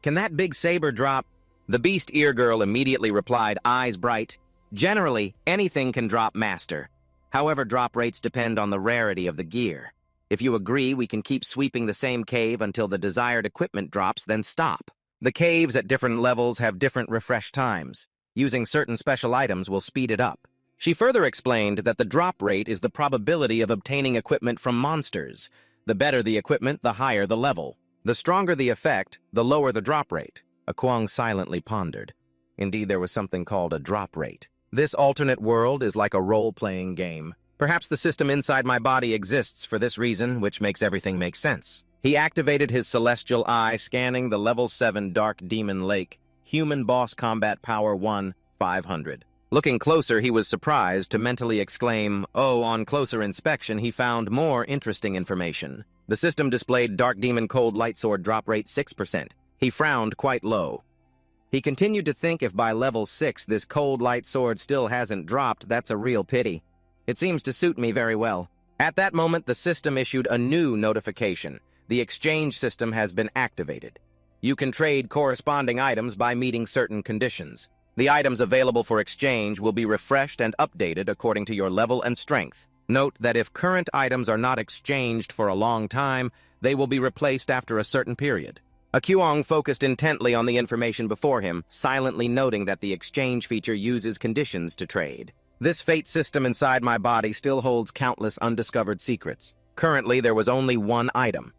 can that big saber drop? The Beast Ear girl immediately replied, eyes bright. Generally, anything can drop, Master. However, drop rates depend on the rarity of the gear. If you agree, we can keep sweeping the same cave until the desired equipment drops, then stop. The caves at different levels have different refresh times. Using certain special items will speed it up. She further explained that the drop rate is the probability of obtaining equipment from monsters. The better the equipment, the higher the level. The stronger the effect, the lower the drop rate. Kwong silently pondered. Indeed, there was something called a drop rate. This alternate world is like a role-playing game. Perhaps the system inside my body exists for this reason, which makes everything make sense. He activated his celestial eye, scanning the level 7 Dark Demon Lake. Human boss combat power 1, 500. Looking closer, he was surprised to mentally exclaim, "Oh," on closer inspection, he found more interesting information. The system displayed Dark Demon Cold Light Sword drop rate 6%. He frowned quite low. He continued to think if by level 6 this Cold Light Sword still hasn't dropped, that's a real pity. It seems to suit me very well. At that moment, the system issued a new notification. The exchange system has been activated. You can trade corresponding items by meeting certain conditions. The items available for exchange will be refreshed and updated according to your level and strength. Note that if current items are not exchanged for a long time, they will be replaced after a certain period. Kwong focused intently on the information before him, silently noting that the exchange feature uses conditions to trade. This fate system inside my body still holds countless undiscovered secrets. Currently, there was only one item.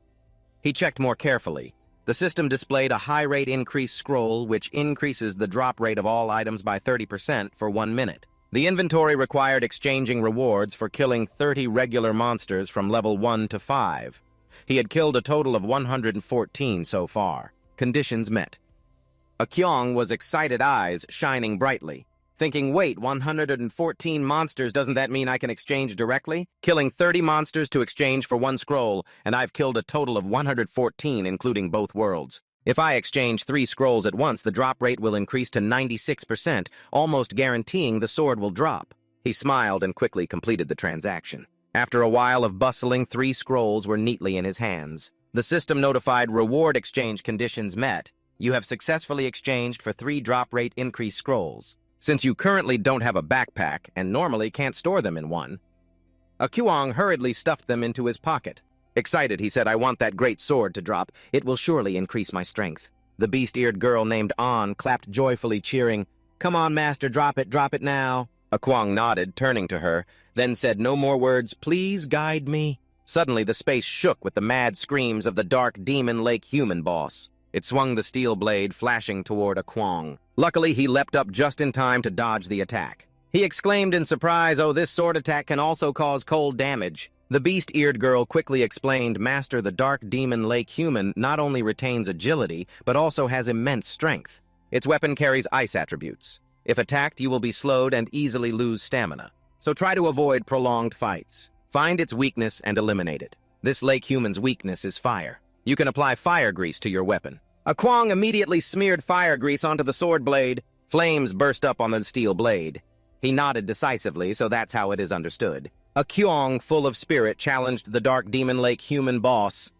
He checked more carefully. The system displayed a high-rate increase scroll, which increases the drop rate of all items by 30% for 1 minute. The inventory required exchanging rewards for killing 30 regular monsters from level 1 to 5. He had killed a total of 114 so far. Conditions met. Kwong was excited eyes shining brightly, thinking, wait, 114 monsters, doesn't that mean I can exchange directly? Killing 30 monsters to exchange for 1 scroll, and I've killed a total of 114, including both worlds. If I exchange 3 scrolls at once, the drop rate will increase to 96%, almost guaranteeing the sword will drop. He smiled and quickly completed the transaction. After a while of bustling, 3 scrolls were neatly in his hands. The system notified reward exchange conditions met. You have successfully exchanged for 3 drop rate increase scrolls. Since you currently don't have a backpack and normally can't store them in one, Kwong hurriedly stuffed them into his pocket. Excited, he said, "I want that great sword to drop. It will surely increase my strength." The beast-eared girl named An clapped joyfully, cheering, "Come on, master, drop it now." Kwong nodded, turning to her, then said no more words, "Please guide me." Suddenly, the space shook with the mad screams of the Dark Demon Lake human boss. It swung the steel blade, flashing toward Kwong. Luckily, he leapt up just in time to dodge the attack. He exclaimed in surprise, "Oh, this sword attack can also cause cold damage." The beast-eared girl quickly explained, "Master, the Dark Demon Lake human not only retains agility, but also has immense strength. Its weapon carries ice attributes. If attacked, you will be slowed and easily lose stamina. So try to avoid prolonged fights. Find its weakness and eliminate it. This lake human's weakness is fire. You can apply fire grease to your weapon." Kwong immediately smeared fire grease onto the sword blade. Flames burst up on the steel blade. He nodded decisively, so that's how it is understood. Kwong, full of spirit, challenged the Dark Demon Lake human boss.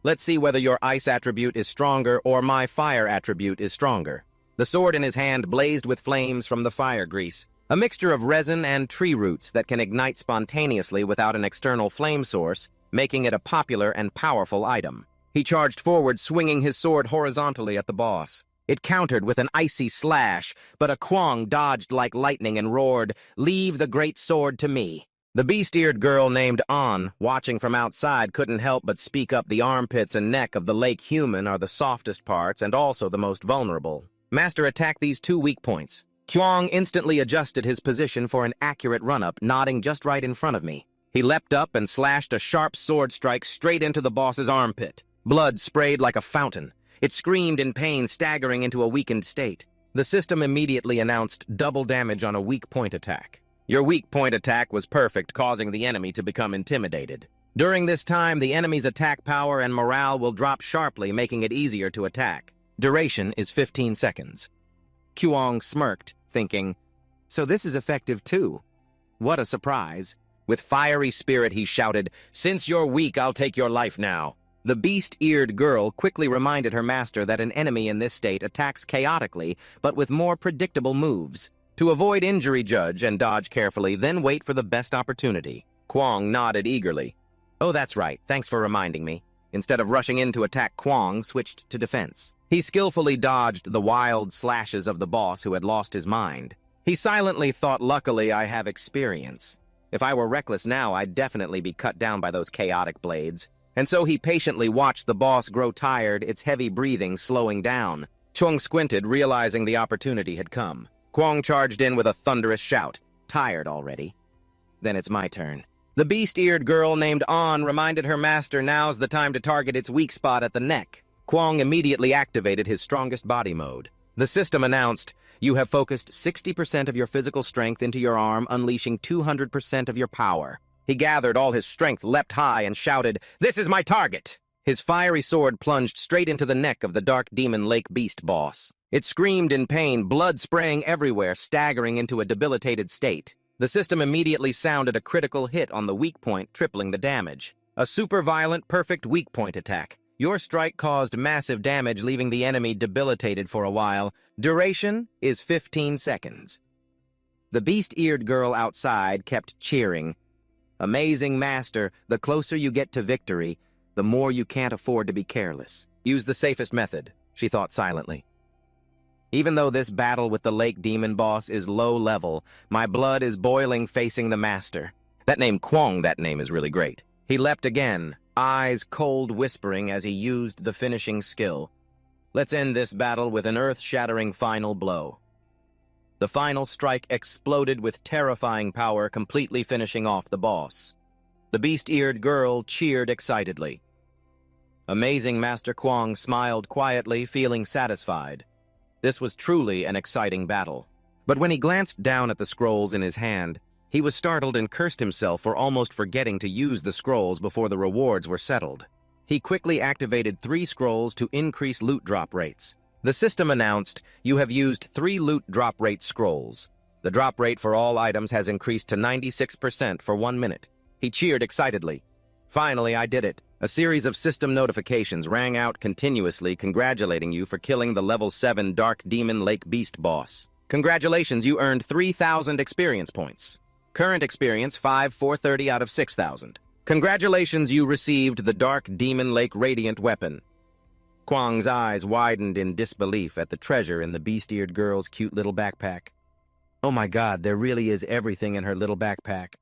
"Let's see whether your ice attribute is stronger or my fire attribute is stronger." The sword in his hand blazed with flames from the fire grease, a mixture of resin and tree roots that can ignite spontaneously without an external flame source, making it a popular and powerful item. He charged forward, swinging his sword horizontally at the boss. It countered with an icy slash, but Kwong dodged like lightning and roared, "Leave the great sword to me." The beast-eared girl named An, watching from outside, couldn't help but speak up. The armpits and neck of the lake human are the softest parts and also the most vulnerable. "Master, attack these 2 weak points." Kwong instantly adjusted his position for an accurate run-up, nodding just right in front of me. He leapt up and slashed a sharp sword strike straight into the boss's armpit. Blood sprayed like a fountain. It screamed in pain, staggering into a weakened state. The system immediately announced double damage on a weak point attack. Your weak point attack was perfect, causing the enemy to become intimidated. During this time, the enemy's attack power and morale will drop sharply, making it easier to attack. Duration is 15 seconds. Kwong smirked, thinking, "So this is effective too. What a surprise." With fiery spirit, he shouted, "Since you're weak, I'll take your life now." The beast-eared girl quickly reminded her master that an enemy in this state attacks chaotically, but with more predictable moves. To avoid injury, judge and dodge carefully, then wait for the best opportunity. Kwong nodded eagerly. Oh, that's right. Thanks for reminding me. Instead of rushing in to attack, Kwong switched to defense. He skillfully dodged the wild slashes of the boss who had lost his mind. He silently thought, luckily I have experience. If I were reckless now, I'd definitely be cut down by those chaotic blades. And so he patiently watched the boss grow tired, its heavy breathing slowing down. Chung squinted, realizing the opportunity had come. Kwong charged in with a thunderous shout. Tired already? Then it's my turn. The beast-eared girl named An reminded her master now's the time to target its weak spot at the neck. Kwong immediately activated his strongest body mode. The system announced, you have focused 60% of your physical strength into your arm, unleashing 200% of your power. He gathered all his strength, leapt high, and shouted, "This is my target!" His fiery sword plunged straight into the neck of the Dark Demon Lake Beast boss. It screamed in pain, blood spraying everywhere, staggering into a debilitated state. The system immediately sounded a critical hit on the weak point, tripling the damage. A super violent, perfect weak point attack. Your strike caused massive damage, leaving the enemy debilitated for a while. Duration is 15 seconds. The beast-eared girl outside kept cheering. Amazing master, the closer you get to victory, the more you can't afford to be careless. Use the safest method, she thought silently. Even though this battle with the Lake Demon boss is low level, my blood is boiling facing the master. That name Kwong, that name is really great. He leapt again, eyes cold whispering as he used the finishing skill. Let's end this battle with an earth-shattering final blow. The final strike exploded with terrifying power, completely finishing off the boss. The beast-eared girl cheered excitedly. Amazing Master Kwong smiled quietly, feeling satisfied. This was truly an exciting battle. But when he glanced down at the scrolls in his hand, he was startled and cursed himself for almost forgetting to use the scrolls before the rewards were settled. He quickly activated 3 scrolls to increase loot drop rates. The system announced, you have used 3 loot drop rate scrolls. The drop rate for all items has increased to 96% for 1 minute. He cheered excitedly. Finally, I did it. A series of system notifications rang out continuously, congratulating you for killing the level 7 Dark Demon Lake Beast boss. Congratulations, you earned 3,000 experience points. Current experience 5,430 out of 6,000. Congratulations, you received the Dark Demon Lake Radiant weapon. Kwong's eyes widened in disbelief at the treasure in the beast-eared girl's cute little backpack. Oh my god, there really is everything in her little backpack.